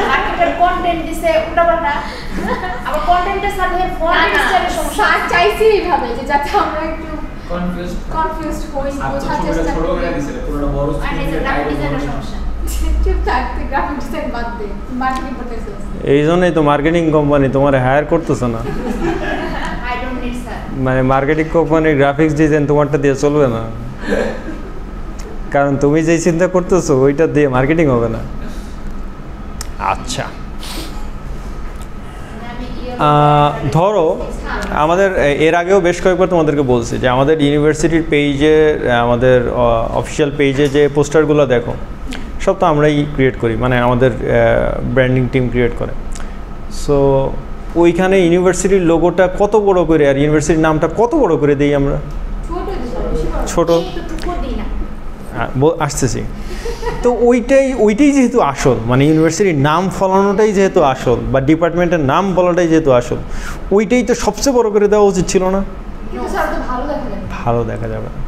মার্কেটের কন্টেন্ট দিছে উল্টাপাল্টা, আবার কন্টেন্টের সাথে ফন্ট স্টাইলের সমস্যা। স্যার চাইছি এইভাবে যে যাতে আমরা একটু কনফিউজ কনফিউজড হই বোঝার ছোট চেষ্টা ছোট করে করি দিছিল পুরোটা বড় আর এই যে গ্রাফিক ডিজাইনের সমস্যা। চুপ থাকতে গ্রাফিক ডিজাইন বাদ দে মার্কেটিং করতেছিস এই জন্যই তো মার্কেটিং কোম্পানি তোমার হায়ার করতেছে না। I don't need sir. মানে মার্কেটিং কোম্পানির গ্রাফিক্স ডিজাইন তোমারটা দিয়ে চলবে না। কারণ তুমি যেই চিন্তা করতেছো ওইটা দিয়ে মার্কেটিং হবে না। আচ্ছা, ধরো আমাদের এর আগেও বেশ কয়েকবার তোমাদেরকে বলছি যে আমাদের ইউনিভার্সিটির পেজে, আমাদের অফিসিয়াল পেজে যে পোস্টারগুলো দেখো সব তো আমরাই ক্রিয়েট করি, মানে আমাদের ব্র্যান্ডিং টিম ক্রিয়েট করে। সো ওইখানে ইউনিভার্সিটির লোগোটা কত বড় করে আর ইউনিভার্সিটির নামটা কত বড় করে দিই আমরা, ছোট আসতেছি। তো ওইটাই যেহেতু আসল, মানে ইউনিভার্সিটির নাম ফলানোটাই যেহেতু আসল, বা ডিপার্টমেন্টের নাম বলাটাই যেহেতু আসল, ওইটাই তো সবচেয়ে বড় করে দেওয়া উচিত ছিল না? ভালো দেখা যাবে না।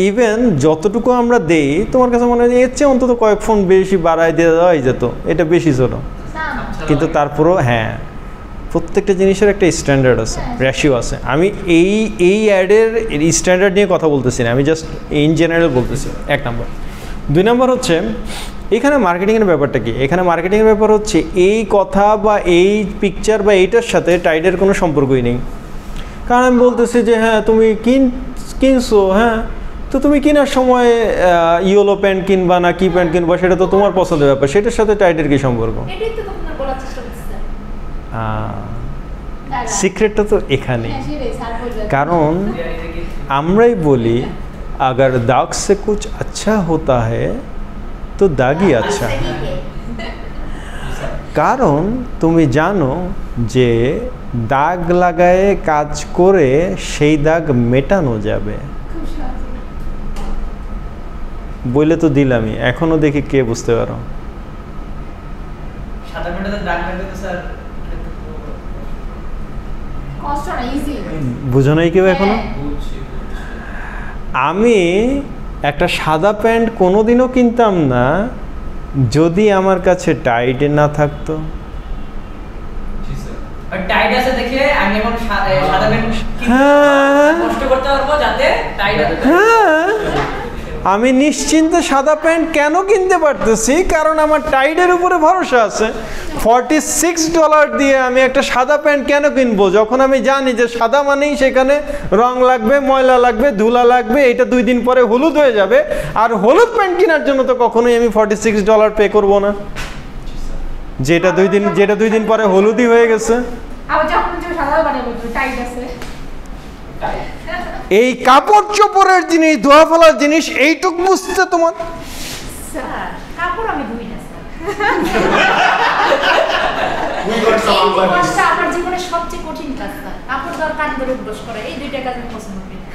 ইভেন যতটুকু আমরা দেই, তোমার কাছে মনে হয় এর চেয়ে অন্তত কয়েক ফোন বেশি বাড়ায় দিয়ে দেওয়াই যেত, এটা বেশি ছিল। কিন্তু তারপরেও হ্যাঁ, প্রত্যেকটা জিনিসের একটা স্ট্যান্ডার্ড আছে, রেশিও আছে। আমি এই অ্যাডের স্ট্যান্ডার্ড নিয়ে কথা বলতেছি না, আমি জাস্ট ইন জেনারেল বলতেছি, 1 নম্বর। 2 নম্বর হচ্ছে এখানে মার্কেটিংয়ের ব্যাপারটা কি? এখানে মার্কেটিংয়ের ব্যাপার হচ্ছে এই কথা বা এই পিকচার বা এইটার সাথে টাইডের কোনো সম্পর্কই নেই। কারণ আমি বলতেছি যে হ্যাঁ তুমি কিনছো, হ্যাঁ তো তুমি কেনার সময় ইয়েলো প্যান্ট কিনবা না কি প্যান্ট কিনবা সেটা তো তোমার পছন্দের ব্যাপার, সেটার সাথে টাইডের কি সম্পর্ক? সিক্রেটটা তো এখানে, কারণ আমরাই বলি अगर दाग से कुछ अच्छा होता है तो दागी अच्छा है। কারণ তুমি জানো যে দাগ লাগায়ে কাজ করে সেই দাগ মেটানো যাবে। বলে তো দিলামই, এখনো দেখি কে বুঝতে পারো। সাদা মেটাতে দাগ লাগাতে স্যার কষ্ট না, ইজি। বুঝো নাই কেউ এখনো? আমি একটা সাদা প্যান্ট কোনোদিনও কিনতাম না যদি আমার কাছে টাইট না থাকতো। টাইট আছে দেখে আমি এখন সাদা প্যান্ট কষ্ট করতে পারবো যাতে টাইট আছে। হ্যাঁ, আমি নিশ্চিন্তে সাদা প্যান্ট কেন কিনতে পারতেছি? কারণ আমার টাইডের উপরে ভরসা আছে। $46 দিয়ে আমি একটা সাদা প্যান্ট কেন কিনবো, যখন আমি জানি যে সাদা মানেই সেখানে রং লাগবে, ময়লা লাগবে, ধুলা লাগবে, এটা 2 দিন পরে হলুদ হয়ে যাবে। আর হলুদ প্যান্ট কেনার জন্য তো কখনোই আমি $46 পে করবো না, যেটা 2 দিন পরে হলুদই হয়ে গেছে। এই কাপড় চোপড়ের জিনিস, ধোয়া ফেলার জিনিস, এইটুক বুঝতে তোমার কাপড় আমি ধুই না স্যার। আমার জীবনে সবচেয়ে কঠিন কাজ স্যার, কাপড় ধোয়ার কান ধরে উঠবস করে, এই 2টা কাজ আমি পছন্দ করি না।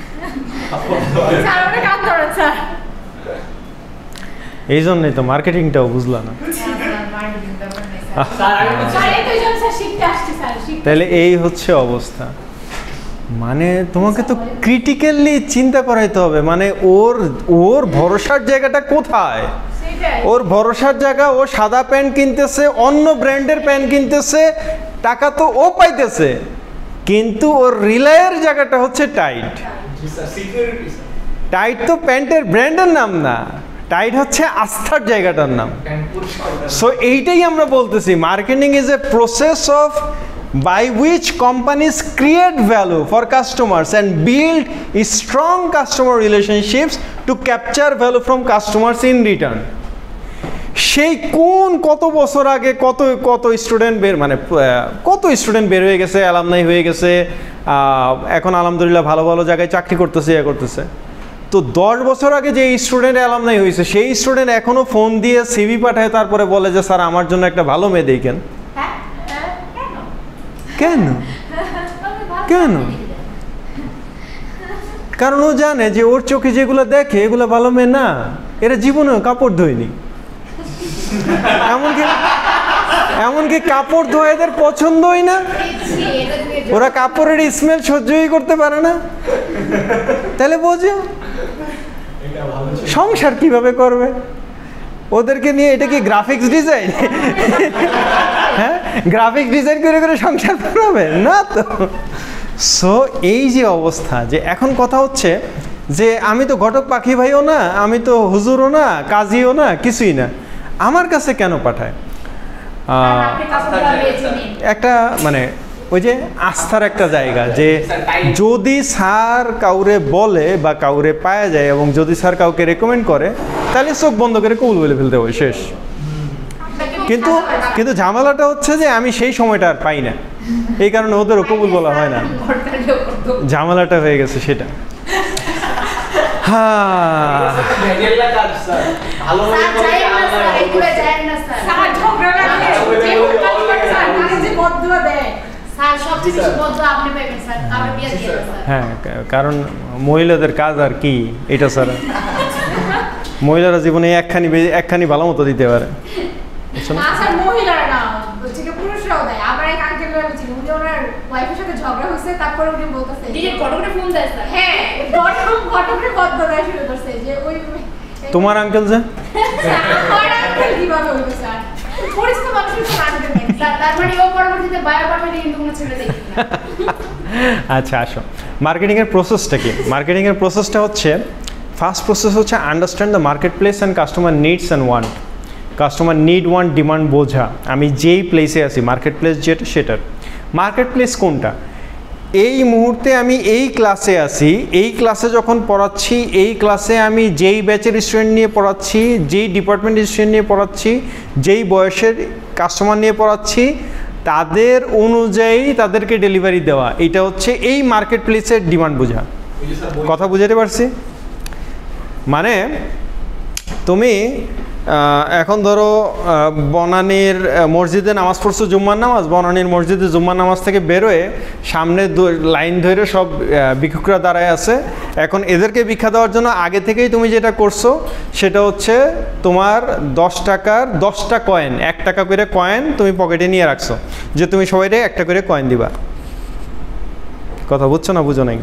এই জন্যই তো মার্কেটিংটাও বুঝলা না। তাহলে এই হচ্ছে অবস্থা। মানে তোমাকে তো ক্রিটিক্যালি চিন্তা করাইতে হবে, মানে ওর ভরসার জায়গাটা কোথায়? ওর ভরসার জায়গা, ও সাদা প্যান্ট কিনতেছে, অন্য ব্র্যান্ডের প্যান্ট কিনতেছে, টাকা তো ও পাইতেছে, কিন্তু ওর রিলায়ের জায়গাটা হচ্ছে টাইট। টাইট তো প্যান্টের ব্র্যান্ডের নাম না, টাইট হচ্ছে আস্থার জায়গাটার নাম। সো এইটাই আমরা বলতেছি, marketing is a process of by which companies create value for customers and build strong customer relationships to capture value from customers in return. সেই কত বছর আগে কত স্টুডেন্ট বের হয়ে গেছে, অ্যালামনাই হয়ে গেছে, এখন আলহামদুলিল্লাহ ভালো ভালো জায়গায় চাকরি করতেছে। তো 10 বছর আগে যে স্টুডেন্ট অ্যালামনাই হয়েছে, সেই স্টুডেন্ট এখনো ফোন দিয়ে সিভি পাঠায়, তারপরে বলে যে স্যার আমার জন্য একটা ভালো মেয়ে দেখেন। কেন? কারণ ও জানে যে ওর চোখে যেগুলো দেখে এগুলো ভালো মেয়ে না, এরা জীবনেও কাপড় ধোয়নি। এমনকি কাপড় ধোয়া এদের পছন্দই না, ওরা কাপড়ের স্মেল সহ্যই করতে পারে না। তাহলে বোঝো সংসার কিভাবে করবে? ওদেরকে নিয়ে এটা কি গ্রাফিক্স ডিজাইন? হ্যাঁ, গ্রাফিক্স ডিজাইন করে সংসার বানাবে না তো। সো এই যে অবস্থা, যে এখন কথা হচ্ছে যে আমি তো ঘটক পাখি ভাইও না, আমি তো হুজুরও না, কাজীও না, কিছুই না, আমার কাছে কেন পাঠায়? একটা মানে ওই যে আস্থার একটা জায়গা, যে যদি স্যার কাউরে বলে বা কাউরে পাওয়া যায় এবং যদি স্যার কাউকে রেকমেন্ড করে তাহলে চোখ বন্ধ করে কবুল বলে ফেলতে হবে, শেষ। কিন্তু কিন্তু ঝামেলাটা হচ্ছে যে আমি সেই সময়টা আর পাই না, এই কারণে ওদেরও কবুল বলা হয় না, ঝামেলাটা হয়ে গেছে সেটা। হ্যাঁ হ্যাঁ, কারণ মহিলাদের কাজ আর কি এটা ছাড়া, মহিলারা জীবনে একখানি ভালো মতো দিতে পারে। তোমার আঙ্কেল যে আচ্ছা আসো, মার্কেটিংয়ের প্রসেসটা কি? মার্কেটিংয়ের প্রসেসটা হচ্ছে, ফার্স্ট প্রসেস হচ্ছে understand the market place and customer needs and want. Customer need want demand বোঝা, আমি যেই প্লেসে আছি, মার্কেট প্লেস যেটা সেটার। মার্কেট প্লেস কোনটা? এই মুহূর্তে আমি এই ক্লাসে আছি, এই ক্লাসে যখন পড়াচ্ছি, এই ক্লাসে আমি যেই ব্যাচের স্টুডেন্ট নিয়ে পড়াচ্ছি, যেই ডিপার্টমেন্টের স্টুডেন্ট নিয়ে পড়াচ্ছি, যেই বয়সের কাস্টমার নিয়ে পড়াচ্ছি, তাদের অনুযায়ী তাদেরকে ডেলিভারি দেওয়া, এটা হচ্ছে এই মার্কেট প্লেসের ডিমান্ড বোঝা। কথা বুঝাতে পারছি? মানে তুমি এখন ধরো বনানীর মসজিদে নামাজ পড়ছো, জুম্মার নামাজ, বনানীর মসজিদে জুম্মার নামাজ থেকে বেরোয় সামনে লাইন ধরে সব ভিক্ষুকরা দাঁড়ায় আছে। এখন এদেরকে ভিক্ষা দেওয়ার জন্য আগে থেকেই তুমি যেটা করছো সেটা হচ্ছে তোমার 10 টাকার 10টা কয়েন, 1 টাকা করে কয়েন তুমি পকেটে নিয়ে রাখছো, যে তুমি সবাইকে একটা করে কয়েন দিবা। কথা বুঝছো না বুঝো নাই?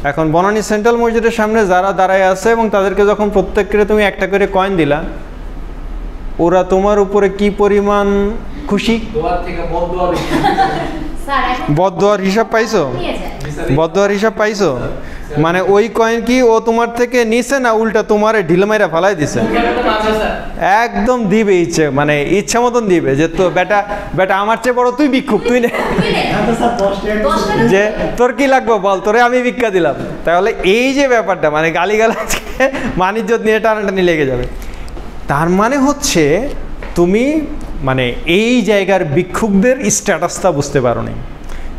এখন বনানী সেন্ট্রাল মসজিদের সামনে যারা দাঁড়ায় আছে এবং তাদেরকে যখন প্রত্যেককে তুমি একটা করে কয়েন দিলা, ওরা তোমার উপরে কি পরিমাণ খুশি? বদদোয়ার হিসাব পাইছো? বদদোয়ার হিসাব পাইছো? মানে ওই কয়েন কি ও তোমার থেকে নিছে না উল্টা তোমারে ঢিল মাইরা ফালাই দিছে? একদম দিবে ইচ্ছে, মানে ইচ্ছা মতন দিবে, যে তো বেটা বেটা আমার চেয়ে বড় তুই ভিক্ষুক, তুই নে, যে তোর কি লাগবে বল, তোরে আমি ভিক্ষা দিলাম। তাহলে এই যে ব্যাপারটা, মানে গালিগালাজ মানিজ্জত নিয়ে টানাটানি লেগে যাবে। তার মানে হচ্ছে তুমি মানে এই জায়গার ভিক্ষুকদের স্ট্যাটাসটা বুঝতে পারো নি,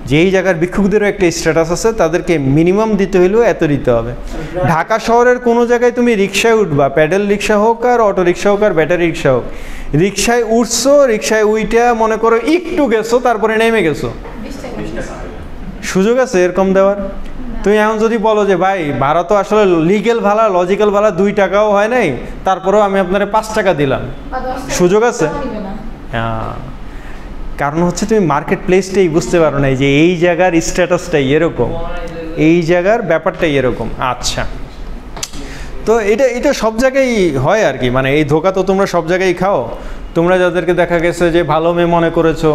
যে এই জায়গার ভিক্ষুকদেরও একটা স্ট্যাটাস আছে, তাদেরকে মিনিমাম দিতে হলেও এত দিতে হবে। ঢাকা শহরের কোনো জায়গায় তুমি রিক্সায় উঠবা, প্যাডেল রিক্সা হোক আর অটো রিক্সা হোক আর ব্যাটারি রিক্সা হোক, রিক্সায় উঠছো, রিক্সায় উইটা মনে করো একটু গেছো, তারপরে নেমে গেছো, সুযোগ আছে এরকম দেওয়ার? তুমি এখন যদি বলো যে ভাই ভাড়া তো আসলে লিগেল ভাড়া, লজিক্যাল ভাড়া 2 টাকাও হয় নাই, তারপরেও আমি আপনার 5 টাকা দিলাম, সুযোগ আছে? হ্যাঁ, কারণ হচ্ছে তুমি মার্কেট প্লেসটাই বুঝতে পারো না, যে এই জায়গার স্ট্যাটাসটাই এরকম, এই জায়গার ব্যাপারটাই এরকম। আচ্ছা, তো এটা সব জায়গায় হয় আর কি, মানে এই ধোকা তো তোমরা সব জায়গায় খাও। তোমরা যাদেরকে দেখা গেছে যে ভালো মেয়ে মনে করেছো,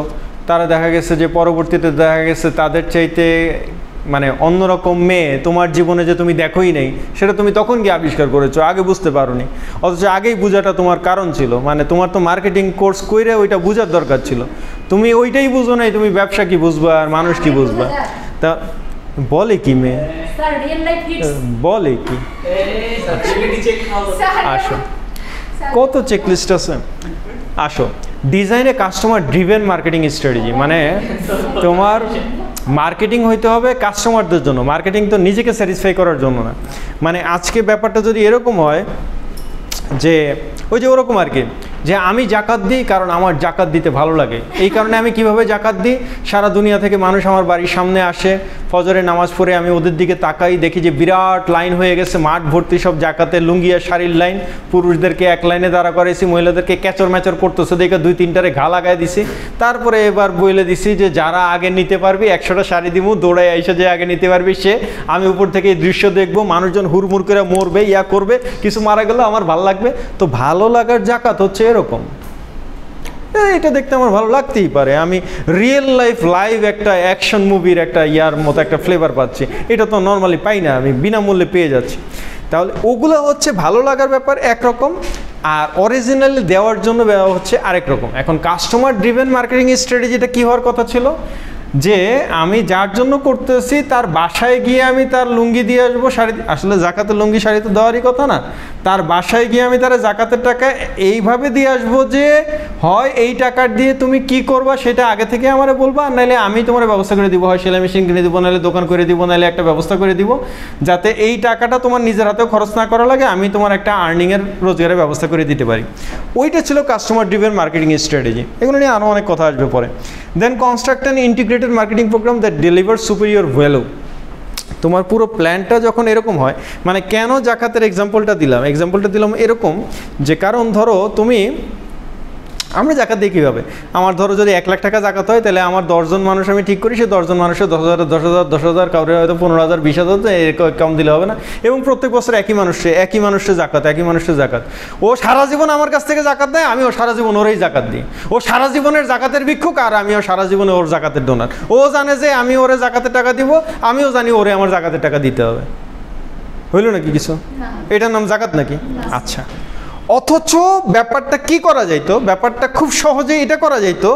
তারা দেখা গেছে যে পরবর্তীতে দেখা গেছে তাদের চাইতে মানে অন্যরকম মেয়ে তোমার জীবনে যে তুমি দেখোই নাই, সেটা তুমি তখন গিয়ে আবিষ্কার করেছো, আগে বুঝতে পারোনি, অথচ আগেই বোঝাটা তোমার কারণ ছিল। মানে তোমার তো মার্কেটিং কোর্স কইরে ওইটা বোঝার দরকার ছিল, তুমি ওইটাই বুঝো নাই, তুমি ব্যবসা কি বুঝবা আর মানুষ কি বুঝবা? তা বলে কি মেয়ে, বলে কি? আসো, কত চেকলিস্ট আছে। আসো, ডিজাইনে কাস্টমার ড্রিভেন মার্কেটিং স্ট্র্যাটেজি, মানে তোমার মার্কেটিং হইতে হবে কাস্টমারদের জন্য, মার্কেটিং তো নিজেকে স্যাটিসফাই করার জন্য না। মানে আজকে ব্যাপারটা যদি এরকম হয় যে ওই যে ওরকম আর কি, যে আমি জাকাত দিই কারণ আমার জাকাত দিতে ভালো লাগে, এই কারণে আমি কিভাবে জাকাত দিই, সারা দুনিয়া থেকে মানুষ আমার বাড়ির সামনে আসে, ফজরের নামাজ পড়ে আমি ওদের দিকে তাকাই, দেখি যে বিরাট লাইন হয়ে গেছে, মাঠ ভর্তি সব জাকাতের লুঙ্গি আর শাড়ির লাইন, পুরুষদেরকে এক লাইনে দাঁড়া করেছি, মহিলাদেরকে ক্যাচর ম্যাচর করতেছে দেখে 2-3টারে ঘা লাগাই দিছি। তারপরে এবার বলে দিছি যে যারা আগে নিতে পারবি 100টা শাড়ি দিব, দৌড়ায় এসে যে আগে নিতে পারবি সে, আমি উপর থেকে এই দৃশ্য দেখবো, মানুষজন হুড়মুড় করে মরবে, ইয়া করবে, কিছু মারা গেলেও আমার ভালো লাগবে। তো ভালো লাগার জাকাত হচ্ছে এরকম, এটা দেখতে আমার ভালো লাগতেই পারে, আমি রিয়েল লাইভ একটা অ্যাকশন মুভির একটা ইয়ার মতো একটা ফ্লেভার পাচ্ছি, এটা তো নর্মালি পাই না, আমি বিনামূল্যে পেয়ে যাচ্ছি। তাহলে ওগুলো হচ্ছে ভালো লাগার ব্যাপার একরকম, আর অরিজিনালি দেওয়ার জন্য হচ্ছে আরেক রকম। এখন কাস্টমার ড্রিভেন মার্কেটিং স্ট্র্যাটেজিটা কী হওয়ার কথা ছিল, যে আমি যার জন্য করতেছি তার বাসায় গিয়ে আমি তার লুঙ্গি দিয়ে আসবো, শাড়ি, আসলে জাকাতের লুঙ্গি শাড়ি তো দেওয়ারই কথা না, তার বাসায় গিয়ে আমি তার জাকাতের টাকা এইভাবে দিয়ে আসবো যে হয় এই টাকা দিয়ে তুমি কি করবা সেটা আগে থেকে আমারে বলবা, নাহলে আমি তোমার ব্যবস্থা করে দিব, হয় সেলাই মেশিন কিনে দিব, নাহলে দোকান করে দিব, নাহলে একটা ব্যবস্থা করে দিব যাতে এই টাকাটা তোমার নিজের হাতেও খরচ না করা লাগে, আমি তোমার একটা আর্নিংয়ের রোজগারের ব্যবস্থা করে দিতে পারি। ওইটা ছিল কাস্টমার ড্রিভেন মার্কেটিং স্ট্র্যাটেজি। এগুলো নিয়ে আরও অনেক কথা আসবে পরে। Then construct an integrated marketing programme that deliver superior value. তোমার পুরো প্ল্যানটা যখন এরকম হয়, মানে কেন জাকাতের এক্সাম্পলটা দিলাম এরকম যে কারণ ধরো তুমি, আমরা জাকাত দিই কীভাবে, আমার ধরো যদি 1 লাখ টাকা জাকাত হয় তাহলে আমার 10 জন মানুষ আমি ঠিক করি, সে 10 জন মানুষের 10,000 কাউরে হয়তো 15,000 20,000 এরকম কম দিলে হবে না, এবং প্রত্যেক বছর একই মানুষের জাকাত। ও সারা জীবন আমার কাছ থেকে জাকাত দেয়, আমিও সারা জীবন ওরই জাকাত দিই। ও সারা জীবনের জাকাতের ভিক্ষুক আর আমিও সারা জীবনে ওর জাকাতের ডোনার। ও জানে যে আমি ওরে জাকাতের টাকা দিব, আমিও জানি ওরে আমার জাকাতের টাকা দিতে হবে। হইল নাকি কিছু? এটার নাম জাকাত নাকি? আচ্ছা, অথচ ব্যাপারটা কি করা যাইতো, ব্যাপারটা খুব সহজেই এটা করা যাইতো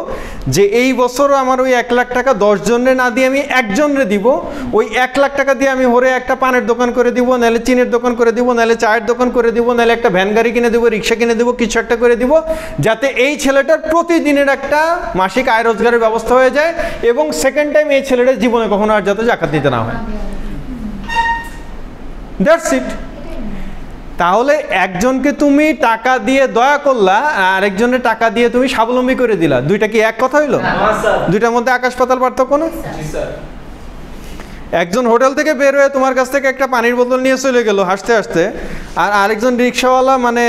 যে এই বছর আমার ওই 1 লাখ টাকা 10 জনের না দিয়ে আমি একজনরে দিব, ওই 1 লাখ টাকা দিয়ে আমি হরে একটা পানের দোকান করে দিব, নাহলে চিনের দোকান করে দিব, নাহলে চায়ের দোকান করে দিব, নাহলে একটা ভ্যান গাড়ি কিনে দেবো, রিক্সা কিনে দেবো, কিছু একটা করে দিব, যাতে এই ছেলেটার প্রতিদিনের একটা মাসিক আয় রোজগারের ব্যবস্থা হয়ে যায়, এবং সেকেন্ড টাইম এই ছেলেটার জীবনে কখনো আর যাতে জাকাত দিতে না হয়। That's it. তাহলে একজনকে তুমি টাকা দিয়ে দয়া করলা, আর একজনের টাকা দিয়ে তুমি স্বাবলম্বী করে দিলা, দুইটা কি এক কথা হইলো? দুইটার মধ্যে আকাশ পাতাল পার্থক্য না? একজন হোটেল থেকে বের হয়ে তোমার কাছ থেকে একটা পানির বোতল নিয়ে চলে গেল হাসতে হাসতে, আর আরেকজন রিক্সাওয়ালা মানে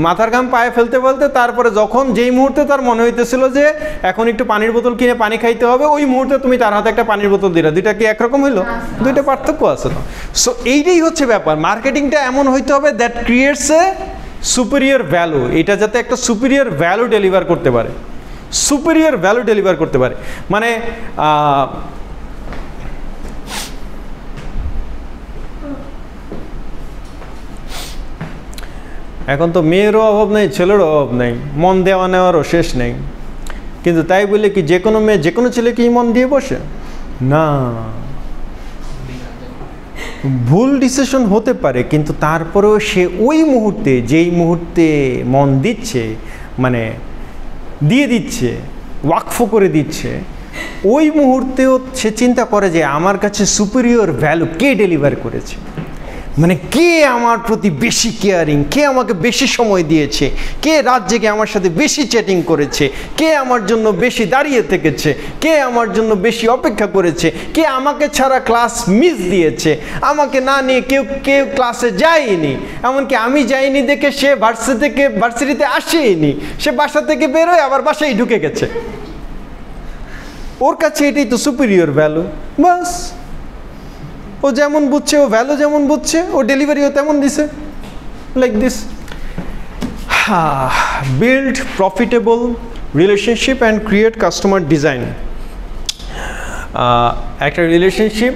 মাথার ঘাম পায়ে ফেলতে ফেলতে তারপরে যখন যেই মুহূর্তে তার মনে হইতেছিল যে এখন একটু পানির বোতল কিনে পানি খাইতে হবে, ওই মুহূর্তে তুমি তার হাতে একটা পানির বোতল দিলা, দুইটা কি একরকম হইলো? দুইটা পার্থক্য আছে তো। সো এইটাই হচ্ছে ব্যাপার, মার্কেটিংটা এমন হইতে হবে that creates a superior value, এটা যাতে একটা সুপিরিয়র ভ্যালু ডেলিভার করতে পারে, মানে এখন তো মেয়েরও অভাব নেই, ছেলেরও অভাব নেই, মন দেওয়া নেওয়ারও শেষ নেই, কিন্তু তাই বলে কি যে কোনো মেয়ে যে কোনো ছেলেকে মন দিয়ে বসে না? ভুল ডিসিশন হতে পারে, কিন্তু তারপরেও সে ওই মুহূর্তে যেই মুহূর্তে মন দিচ্ছে, মানে দিয়ে দিচ্ছে, ওয়াকফ করে দিচ্ছে, ওই মুহূর্তেও সে চিন্তা করে যে আমার কাছে সুপিরিয়র ভ্যালু কে ডেলিভার করেছে, মানে কে আমার প্রতি বেশি কেয়ারিং, কে আমাকে বেশি সময় দিয়েছে, কে রাত জেগে আমার সাথে বেশি চ্যাটিং করেছে, কে আমার জন্য বেশি দাঁড়িয়ে থেকেছে, কে আমার জন্য বেশি অপেক্ষা করেছে, কে আমাকে ছাড়া ক্লাস মিস দিয়েছে, আমাকে না নিয়ে কেউ ক্লাসে যায়নি, এমনকি আমি যাইনি দেখে সে ভার্সিটিতে আসেইনি, সে বাসা থেকে বেরোয় আবার বাসায় ঢুকে গেছে। ওর কাছে এটাই তো সুপিরিয়র ভ্যালু। বাস, ও যেমন বুঝছে, ও ভ্যালু যেমন বুঝছে, ও ডেলিভারিও তেমন দিছে। Like this, build profitable relationship and create customer design. একটা রিলেশনশিপ,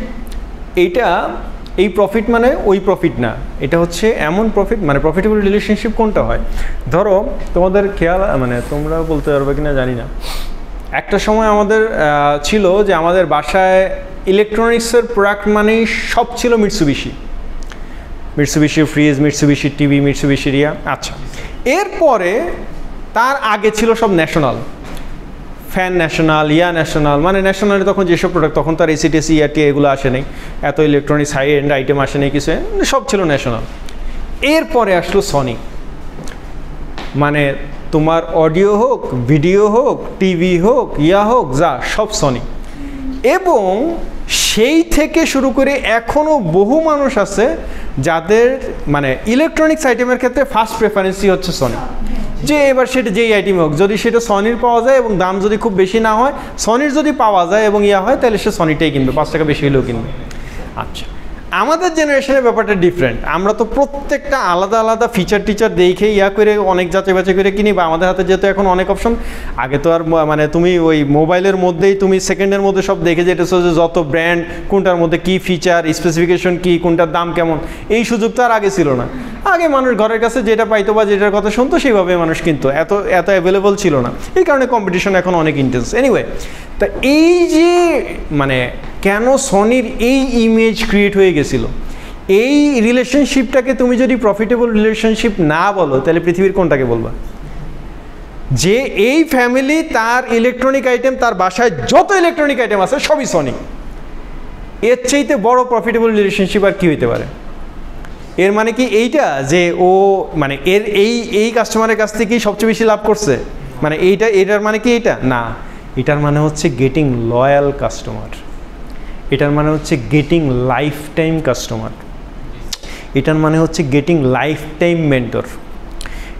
এই প্রফিট মানে ওই প্রফিট না, এটা হচ্ছে এমন প্রফিট, মানে প্রফিটেবল রিলেশনশিপ কোনটা হয়, ধরো তোমাদের খেয়াল, মানে তোমরা বলতে পারবে কিনা জানি না, একটা সময় আমাদের ছিল যে আমাদের বাসায় ইলেকট্রনিক্সের প্রোডাক্ট মানেই সব ছিল Mitsubishi fridge, Mitsubishi TV, Mitsubishi Riya. আচ্ছা, এরপরে তার আগে ছিল সব ন্যাশনাল, ফ্যান ন্যাশনাল, ন্যাশনাল, মানে ন্যাশনালে তখন যেসব প্রোডাক্ট, তখন তার এসিটিএসি ইয়ারটি এগুলো আসে নাই, এত ইলেকট্রনিক্স হাই এন্ড আইটেম আসে নাই কিছু, সব ছিল ন্যাশনাল। এরপরে আসলো সনি, মানে তোমার অডিও হোক, ভিডিও হোক, টিভি হোক, হোক, যা সব সনি। এবং সেই থেকে শুরু করে এখনও বহু মানুষ আছে যাদের মানে ইলেকট্রনিক্স আইটেমের ক্ষেত্রে ফার্স্ট প্রেফারেন্সই হচ্ছে সনি, যে এবার সেটা যেই আইটেম হোক, যদি সেটা সনির পাওয়া যায় এবং দাম যদি খুব বেশি না হয়, সনির যদি পাওয়া যায় এবং হয়, তাহলে সে সনিটাই কিনবে, 5 টাকা বেশি হলেও কিনবে। আচ্ছা, আমাদের জেনারেশনের ব্যাপারটা ডিফারেন্ট, আমরা তো প্রত্যেকটা আলাদা আলাদা ফিচার টিচার দেখে করে অনেক যাচাই বাছাই করে কিনি, বা আমাদের হাতে যেহেতু এখন অনেক অপশন, আগে তো আর মানে তুমি ওই মোবাইলের মধ্যেই তুমি সেকেন্ডের মধ্যে সব দেখে যেতেছো যে যত ব্র্যান্ড, কোনটার মধ্যে কী ফিচার, স্পেসিফিকেশন কী, কোনটার দাম কেমন, এই সুযোগ তো আর আগে ছিল না। আগে মানুষ ঘরের কাছে যেটা পাইতো বা যেটার কথা শুনতো সেইভাবে মানুষ কিনতো, এত অ্যাভেলেবল ছিল না, এই কারণে কম্পিটিশন এখন অনেক ইন্টেন্স। এনিওয়ে, তা এই যে মানে কেন সনির এই ইমেজ ক্রিয়েট হয়ে গেছিলো, এই রিলেশনশিপটাকে তুমি যদি প্রফিটেবল রিলেশনশিপ না বলো তাহলে পৃথিবীর কোনটাকে বলবা? যে এই ফ্যামিলি তার ইলেকট্রনিক আইটেম, তার বাসায় যত ইলেকট্রনিক আইটেম আছে সবই সনি, এর চাইতে বড় প্রফিটেবল রিলেশনশিপ আর কি হইতে পারে? এর মানে কি এইটা যে ও মানে এই কাস্টমারের কাছ থেকেই সবচেয়ে বেশি লাভ করছে, মানে এটার মানে কি এইটা না, এটার মানে হচ্ছে গেটিং লয়াল কাস্টমার, এটার মানে হচ্ছে গেটিং লাইফ টাইম কাস্টমার, এটার মানে হচ্ছে গেটিং লাইফ টাইম মেন্টর,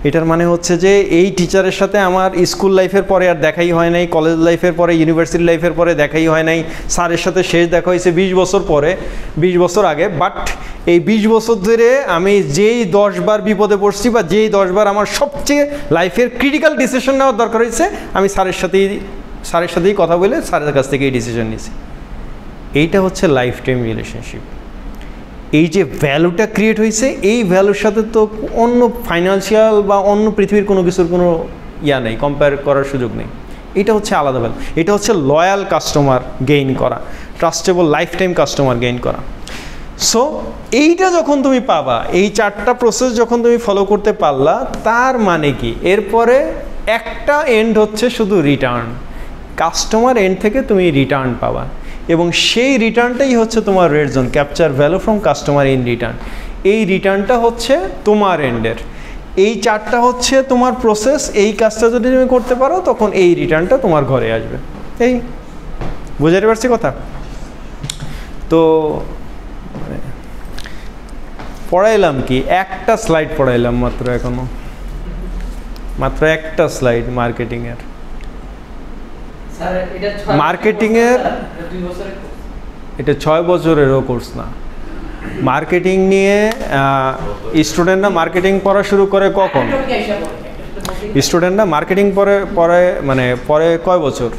এটার মানে হচ্ছে যে এই টিচারের সাথে আমার স্কুল লাইফের পরে আর দেখাই হয় নাই, কলেজ লাইফের পরে, ইউনিভার্সিটি লাইফের পরে দেখাই হয় নাই, স্যারের সাথে শেষ দেখা হয়েছে 20 বছর পরে, 20 বছর আগে, বাট এই 20 বছর ধরে আমি যেই 10 বার বিপদে পড়ছি বা যেই 10 বার আমার সবচেয়ে লাইফের ক্রিটিক্যাল ডিসিশন নেওয়ার দরকার হয়েছে, আমি স্যারের সাথেই কথা বলে স্যারের কাছ থেকে এই ডিসিশন নিয়েছি। এইটা হচ্ছে লাইফ টাইম রিলেশনশিপ। এই যে ভ্যালুটা ক্রিয়েট হয়েছে, এই ভ্যালুর সাথে তো অন্য ফাইন্যান্সিয়াল বা অন্য পৃথিবীর কোনো কিছুর কোনো নেই, কম্পেয়ার করার সুযোগ নেই। এটা হচ্ছে আলাদা ভ্যালু, এটা হচ্ছে লয়াল কাস্টমার গেইন করা, trustable life time customer gain করা। সো এইটা যখন তুমি পাবা, এই 4টা প্রসেস যখন তুমি ফলো করতে পারলা, তার মানে কি এরপরে একটা এন্ড হচ্ছে শুধু রিটার্ন, কাস্টমার এন্ড থেকে তুমি রিটার্ন পাবা, এবং সেই রিটার্নটাই হচ্ছে তোমার red zone, capture value from customer in return. এই রিটার্নটা হচ্ছে তোমার এন্ডের, এই 4টা হচ্ছে তোমার প্রসেস। এই কাজটা যদি তুমি করতে পারো তখন এই রিটার্নটা তোমার ঘরে আসবে। এই বুঝাতে পারছি কথা? তো পড়াইলাম কি, একটা স্লাইড পড়াইলাম মাত্র, এখনো মাত্র একটা স্লাইড মার্কেটিংয়ের। মার্কেটিংয়ের এটা 6 বছরেরও কোর্স না। মার্কেটিং নিয়ে স্টুডেন্টরা মার্কেটিং পড়া শুরু করে কখন? স্টুডেন্টরা মার্কেটিং পরে কয় বছর?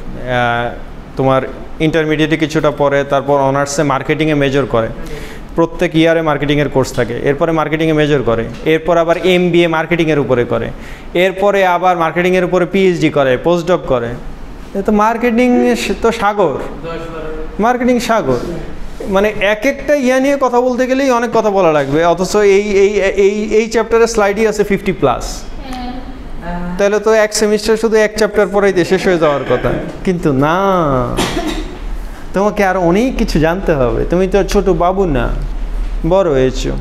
তোমার ইন্টারমিডিয়েটে কিছুটা পরে, তারপর অনার্সে মার্কেটিংয়ে মেজর করে, প্রত্যেক ইয়ারে মার্কেটিংয়ের কোর্স থাকে, এরপরে মার্কেটিংয়ে মেজর করে, এরপর আবার MBA মার্কেটিংয়ের উপরে করে, এরপরে আবার মার্কেটিংয়ের উপরে PhD করে, পোস্টডক করে। তো মার্কেটিং তো সাগর, মার্কেটিং সাগর, মানে এক একটা নিয়ে কথা বলতে গেলেই অনেক কথা বলা লাগবে, অথচ এই চ্যাপ্টারের স্লাইডই আছে 50+। তাহলে তো এক সেমিস্টার শুধু এক চ্যাপ্টার পরেই শেষ হয়ে যাওয়ার কথা, কিন্তু না, তোমাকে আরও অনেক কিছু জানতে হবে। তুমি তো ছোট বাবু না, বড় হয়েছো।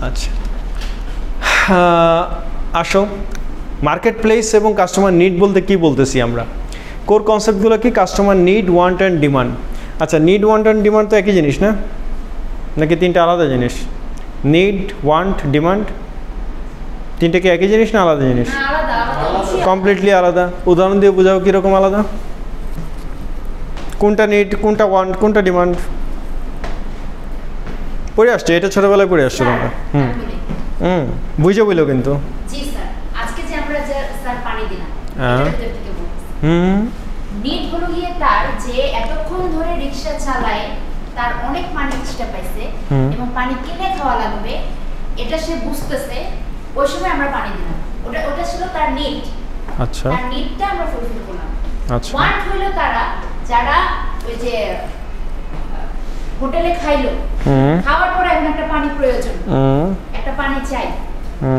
আচ্ছা, আসো, মার্কেট প্লেস এবং কাস্টমার নিড বলতে কি বলতেছি আমরা? কোর কনসেপ্টগুলো কি? Customer need, want and demand. আচ্ছা, নিড, ওয়ান্ট অ্যান্ড ডিমান্ড তো একই জিনিস না, নাকি 3টা আলাদা জিনিস? নিড, ওয়ান্ট, ডিমান্ড 3টা কি একই জিনিস না আলাদা জিনিস? কমপ্লিটলি আলাদা। উদাহরণ দিয়ে বোঝাও কীরকম আলাদা? কোনটা নিড, কোনটা ওয়ান্ট, কোনটা ডিমান্ড? পড়ে আসছে, এটা ছোটবেলায় পড়ে আসছো তোমরা। বুঝে বললো কিন্তু। জি স্যার, আজকে যে আমরা যে স্যার পানি দিলাম, নিড হলো গিয়ে তার যে এতক্ষণ ধরে রিকশা চালায়, তার অনেক পানি তেষ্টা পাইছে এবং পানি কিনে খাওয়া লাগবে, এটা সে বুঝতেছে, ওই সময় আমরা পানি দিলাম, ওটা ছিল তার নিড। আচ্ছা, তার নিডটা আমরা ফুলফিল করলাম। আচ্ছা, ওয়ান্ট হলো তারা যারা ওই যে হোটেলে খাইলো, খাওয়ার পরে এখন একটা পানি প্রয়োজন, একটা পানি চাই,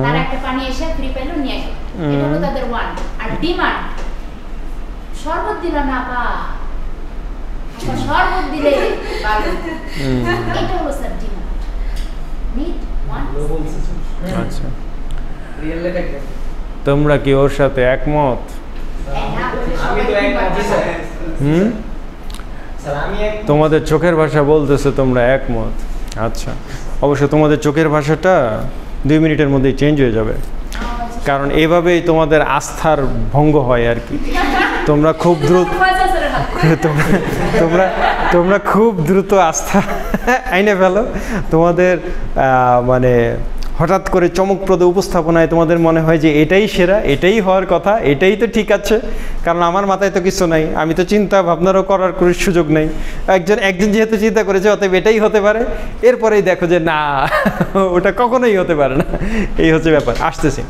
তারা একটা পানি এসে ফ্রি পেলো, নিয়ে আসলো, এটা হলো তাদের ওয়ান্ট। আর ডিমান্ড, শরবত দিল না পা, শরবত দিলে ভালো, এটা হলো স্যার ডিমান্ড, নিড, ওয়ান্ট। আচ্ছা, তোমরা কি ওর সাথে একমত? তোমাদের চোখের ভাষা বলতেছে তোমরা একমত। আচ্ছা, অবশ্য তোমাদের চোখের ভাষাটা 2 মিনিটের মধ্যেই চেঞ্জ হয়ে যাবে, কারণ এভাবেই তোমাদের আস্থার ভঙ্গ হয় আর কি। তোমরা খুব দ্রুত তোমরা খুব দ্রুত আস্থা আইনে ফেলো, তোমাদের মানে হঠাৎ করে চমকপ্রদ উপস্থাপনায় তোমাদের মনে হয় যে এটাই সেরা, এটাই হওয়ার কথা, এটাই তো ঠিক আছে, কারণ আমার মাথায় তো কিছু নাই, আমি তো চিন্তা ভাবনারও করার কোনো সুযোগ নেই, একজন যেহেতু চিন্তা করেছে অতএব এটাই হতে পারে, এরপরেই দেখো যে না ওটা কখনোই হতে পারে না। এই হচ্ছে ব্যাপার। আসতেছি,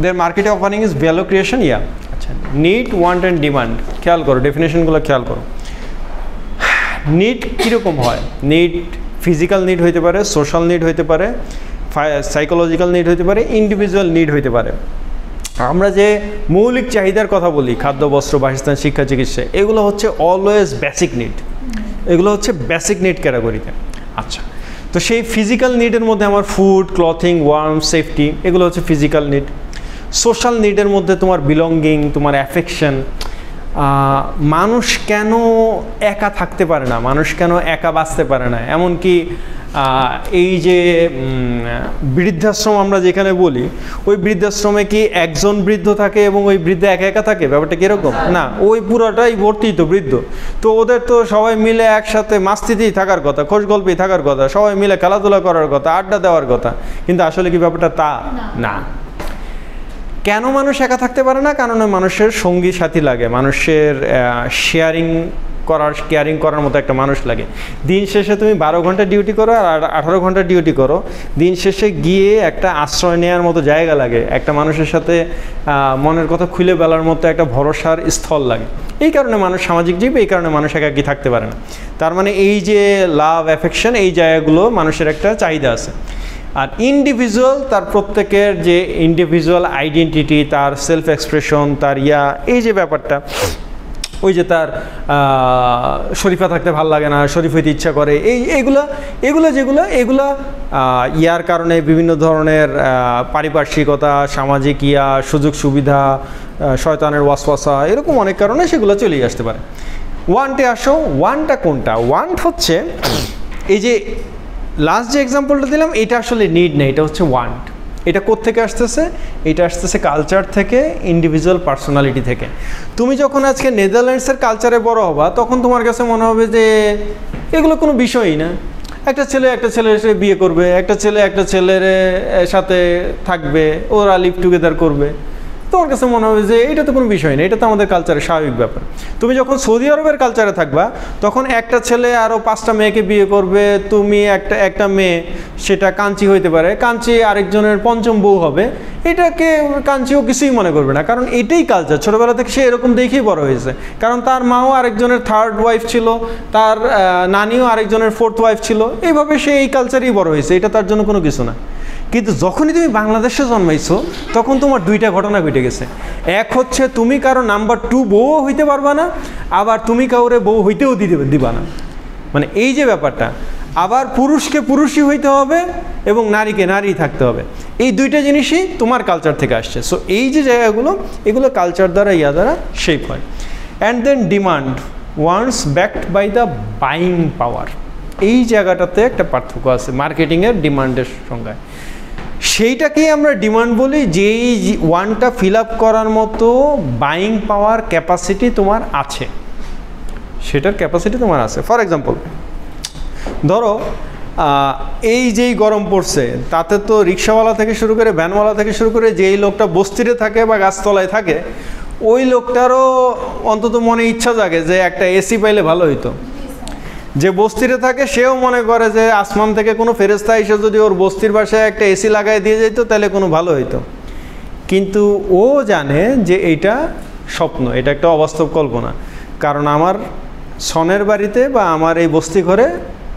their market offering is value creation. Yeah, আচ্ছা, নিড, ওয়ান্ট অ্যান্ড ডিমান্ড খেয়াল করো, ডেফিনেশনগুলো খেয়াল করো। নিড কীরকম হয়? নিড ফিজিক্যাল নিড হইতে পারে, সোশ্যাল নিড হইতে পারে, সাইকোলজিক্যাল নিড হইতে পারে, ইন্ডিভিজুয়াল নিড হইতে পারে। আমরা যে মৌলিক চাহিদার কথা বলি, খাদ্য, বস্ত্র, বাসস্থান, শিক্ষা, চিকিৎসা, এগুলো হচ্ছে অলওয়েজ বেসিক নিড, এগুলো হচ্ছে বেসিক নিড ক্যাটাগরিতে। আচ্ছা, তো সেই ফিজিক্যাল নিডের মধ্যে আমার ফুড, ক্লথিং, ওয়ার্ম, সেফটি, এগুলো হচ্ছে ফিজিক্যাল নিড। সোশ্যাল নিডের মধ্যে তোমার বিলঙ্গিং, তোমার অ্যাফেকশন। মানুষ কেন একা থাকতে পারে না, মানুষ কেন একা বাঁচতে পারে না, এমনকি এই যে বৃদ্ধাশ্রম আমরা যেখানে বলি, ওই বৃদ্ধাশ্রমে কি একজন বৃদ্ধ থাকে এবং ওই বৃদ্ধ একা একা থাকে? ব্যাপারটা কীরকম? না, ওই পুরোটাই ভর্তি তো বৃদ্ধ, তো ওদের তো সবাই মিলে একসাথে মাস্তিতেই থাকার কথা, খোঁজ গল্পেই থাকার কথা, সবাই মিলে খেলাধুলা করার কথা, আড্ডা দেওয়ার কথা, কিন্তু আসলে কি ব্যাপারটা তা না। কেন মানুষ একা থাকতে পারে না? কারণ মানুষের সঙ্গী সাথী লাগে, মানুষের কেয়ারিং করার মতো একটা মানুষ লাগে। দিন শেষে তুমি 12 ঘন্টা ডিউটি করো আর 18 ঘন্টা ডিউটি করো, দিন শেষে গিয়ে একটা আশ্রয় নেওয়ার মতো জায়গা লাগে, একটা মানুষের সাথে মনের কথা খুলে বলার মতো একটা ভরসার স্থল লাগে। এই কারণে মানুষ সামাজিক জীব, এই কারণে মানুষ একাকী থাকতে পারে না। তার মানে এই যে লাভ, অ্যাফেকশন, এই জায়গাগুলো মানুষের একটা চাহিদা আছে। আর ইন্ডিভিজুয়াল, তার প্রত্যেকের যে ইন্ডিভিজুয়াল আইডেন্টিটি, তার সেলফ এক্সপ্রেশন, তার এই যে ব্যাপারটা, ওই যে তার শরীফা থাকতে ভালো লাগে না, শরীফ হইতে ইচ্ছা করে, এগুলো ইয়ার কারণে বিভিন্ন ধরনের পারিপার্শ্বিকতা, সামাজিক সুযোগ সুবিধা, শয়তানের ওয়াসওয়াসা, এরকম অনেক কারণে সেগুলো চলেই আসতে পারে। ওয়ান্টে আসো। ওয়ান্টটা কোনটা? ওয়ান্ট হচ্ছে এই যে লাস্ট যে এক্সাম্পলটা দিলাম, এটা আসলে নিড না, এটা হচ্ছে ওয়ান্ট। এটা কোত্থেকে আসতেছে? এটা আসতেছে কালচার থেকে, ইন্ডিভিজুয়াল পার্সোনালিটি থেকে। তুমি যখন আজকে নেদারল্যান্ডসের কালচারে বড় হবা, তখন তোমার কাছে মনে হবে যে এগুলো কোনো বিষয়ই না, একটা ছেলে একটা ছেলের সাথে বিয়ে করবে, একটা ছেলে একটা ছেলের সাথে থাকবে, ওরা লিভ টুগেদার করবে, তোমার কাছে মনে হবে যে এটা তো কোনো বিষয় না, এটা তো আমাদের কালচারের স্বাভাবিক ব্যাপার। তুমি যখন সৌদি আরবের কালচারে থাকবা, তখন একটা ছেলে আরও 5টা মেয়েকে বিয়ে করবে, তুমি একটা মেয়ে, সেটা কাঞ্চি হইতে পারে, কাঞ্চি আরেকজনের 5ম বউ হবে, এটাকে কাঞ্চিও কিছুই মনে করবে না, কারণ এটাই কালচার। ছোটোবেলা থেকে সে এরকম দেখেই বড় হয়েছে, কারণ তার মাও আরেকজনের 3rd ওয়াইফ ছিল, তার নানিও আরেকজনের 4th ওয়াইফ ছিল, এইভাবে সে এই কালচারেই বড় হয়েছে, এটা তার জন্য কোনো কিছু না। কিন্তু যখনই তুমি বাংলাদেশে জন্মাইছো, তখন তোমার 2টা ঘটনা ঘটে গেছে। এক হচ্ছে তুমি কারো নাম্বার 2 বউও হইতে পারবা না, আবার তুমি কাউরে বউ হইতেও দিবা না, মানে এই যে ব্যাপারটা। আবার পুরুষকে পুরুষই হইতে হবে এবং নারীকে নারী থাকতে হবে, এই 2টা জিনিসই তোমার কালচার থেকে আসছে। সো এই যে জায়গাগুলো, এগুলো কালচার দ্বারা দ্বারা শেপ হয়। And then demand, once backed by the buying power. এই জায়গাটাতে একটা পার্থক্য আছে মার্কেটিংয়ের ডিমান্ডের সংজ্ঞায়। সেইটাকেই আমরা ডিমান্ড বলি, যেই ওয়ানটা ফিল আপ করার মতো বাইং পাওয়ার ক্যাপাসিটি তোমার আছে, সেটার ক্যাপাসিটি তোমার আছে। ফর এক্সাম্পল, ধরো এই যেই গরম পড়ছে, তাতে তো রিক্সাওয়ালা থেকে শুরু করে, ভ্যানওয়ালা থেকে শুরু করে, যেই লোকটা বস্তিতে থাকে বা গাছতলায় থাকে, ওই লোকটারও অন্তত মনে ইচ্ছা জাগে যে একটা এসি পাইলে ভালো হইতো। যে বস্তিতে থাকে সেও মনে করে যে আসমান থেকে কোনো ফেরেশতা এসে যদি ওর বস্তির বাসায় একটা এসি লাগাই দিয়ে যেত তাহলে কোনো ভালো হইতো, কিন্তু ও জানে যে এইটা স্বপ্ন, এটা একটা অবাস্তব কল্পনা, কারণ আমার সনের বাড়িতে বা আমার এই বস্তি ঘরে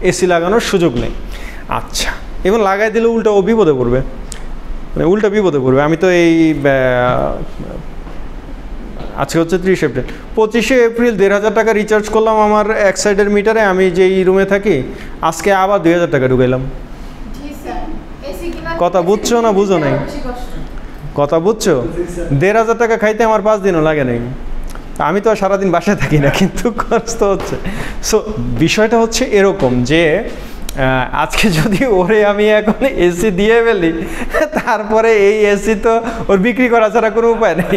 এসি লাগানোর সুযোগ নেই। আচ্ছা, এবং লাগাই দিলে উল্টা ও বিপদে পড়বে, মানে উল্টা বিপদে পড়বে। আমি তো এই আজকে হচ্ছে 30 এপ্রিল, 25শে এপ্রিল 1500 টাকা রিচার্জ করলাম আমার এক সাইডের মিটারে, আমি যেই রুমে থাকি, আজকে আবার 2000 টাকা ঢুকাইলাম। কথা বুঝছো না বুঝো নাই? কথা বুঝছো? 1500 টাকা খাইতে আমার 5 দিনও লাগে নাই। আমি তো সারাদিন বাসায় থাকি না, কিন্তু কষ্ট হচ্ছে। সো বিষয়টা হচ্ছে এরকম যে আজকে যদি ওরে আমি এখন এসি দিয়ে ফেলি, তারপরে এই এসি তো ওর বিক্রি করা ছাড়া কোনো উপায় নেই।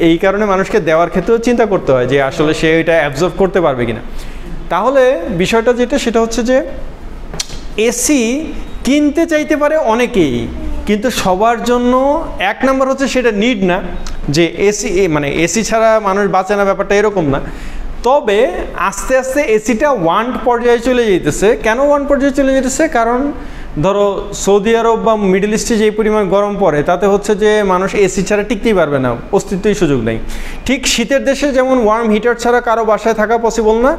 এই কারণে মানুষকে দেওয়ার ক্ষেত্রেও চিন্তা করতে হয় যে আসলে সে এটা অ্যাবজর্ব করতে পারবে কিনা। তাহলে বিষয়টা যেটা, সেটা হচ্ছে যে এসি কিনতে চাইতে পারে অনেকেই, কিন্তু সবার জন্য এক নাম্বার হচ্ছে সেটা নিড না, যে এসি মানে এসি ছাড়া মানুষ বাঁচে না, ব্যাপারটা এরকম না। তবে আস্তে আস্তে এসিটা ওয়ান পর্যায়ে চলে যেতেছে। কেন ওয়ান পর্যায়ে চলে যেতেছে? কারণ ধরো সৌদি আরব বা মিডল ইস্টে যেই পরিমাণ গরম পড়ে, তাতে হচ্ছে যে মানুষ এসি ছাড়া টিকতেই পারবে না, অস্তিত্বই সুযোগ নেই। ঠিক শীতের দেশে যেমন ওয়ার্ম হিটার ছাড়া কারো বাসায় থাকা পসিবল না,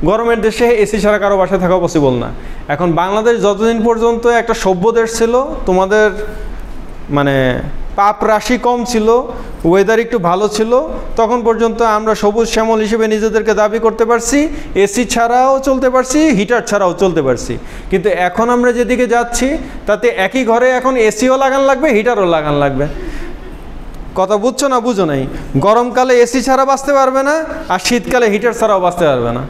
গরমের দেশে এসি ছাড়া কারো বাসায় থাকা পসিবল না। এখন বাংলাদেশ যতদিন পর্যন্ত একটা সভ্য দেশ ছিল, তোমাদের মানে পাপ রাশি কম ছিল, ওয়েদার একটু ভালো ছিল, তখন পর্যন্ত আমরা সবুজ শ্যামল হিসেবে নিজেদেরকে দাবি করতে পারছি, এসি ছাড়াও চলতে পারছি, হিটার ছাড়াও চলতে পারছি। কিন্তু এখন আমরা যেদিকে যাচ্ছি তাতে একই ঘরে এখন এসিও লাগান লাগবে, হিটারও লাগান লাগবে। কথা বুঝছো না? বুঝো নাই। গরমকালে এসি ছাড়া বাঁচতে পারবে না, আর শীতকালে হিটার ছাড়াও বাঁচতে পারবে না,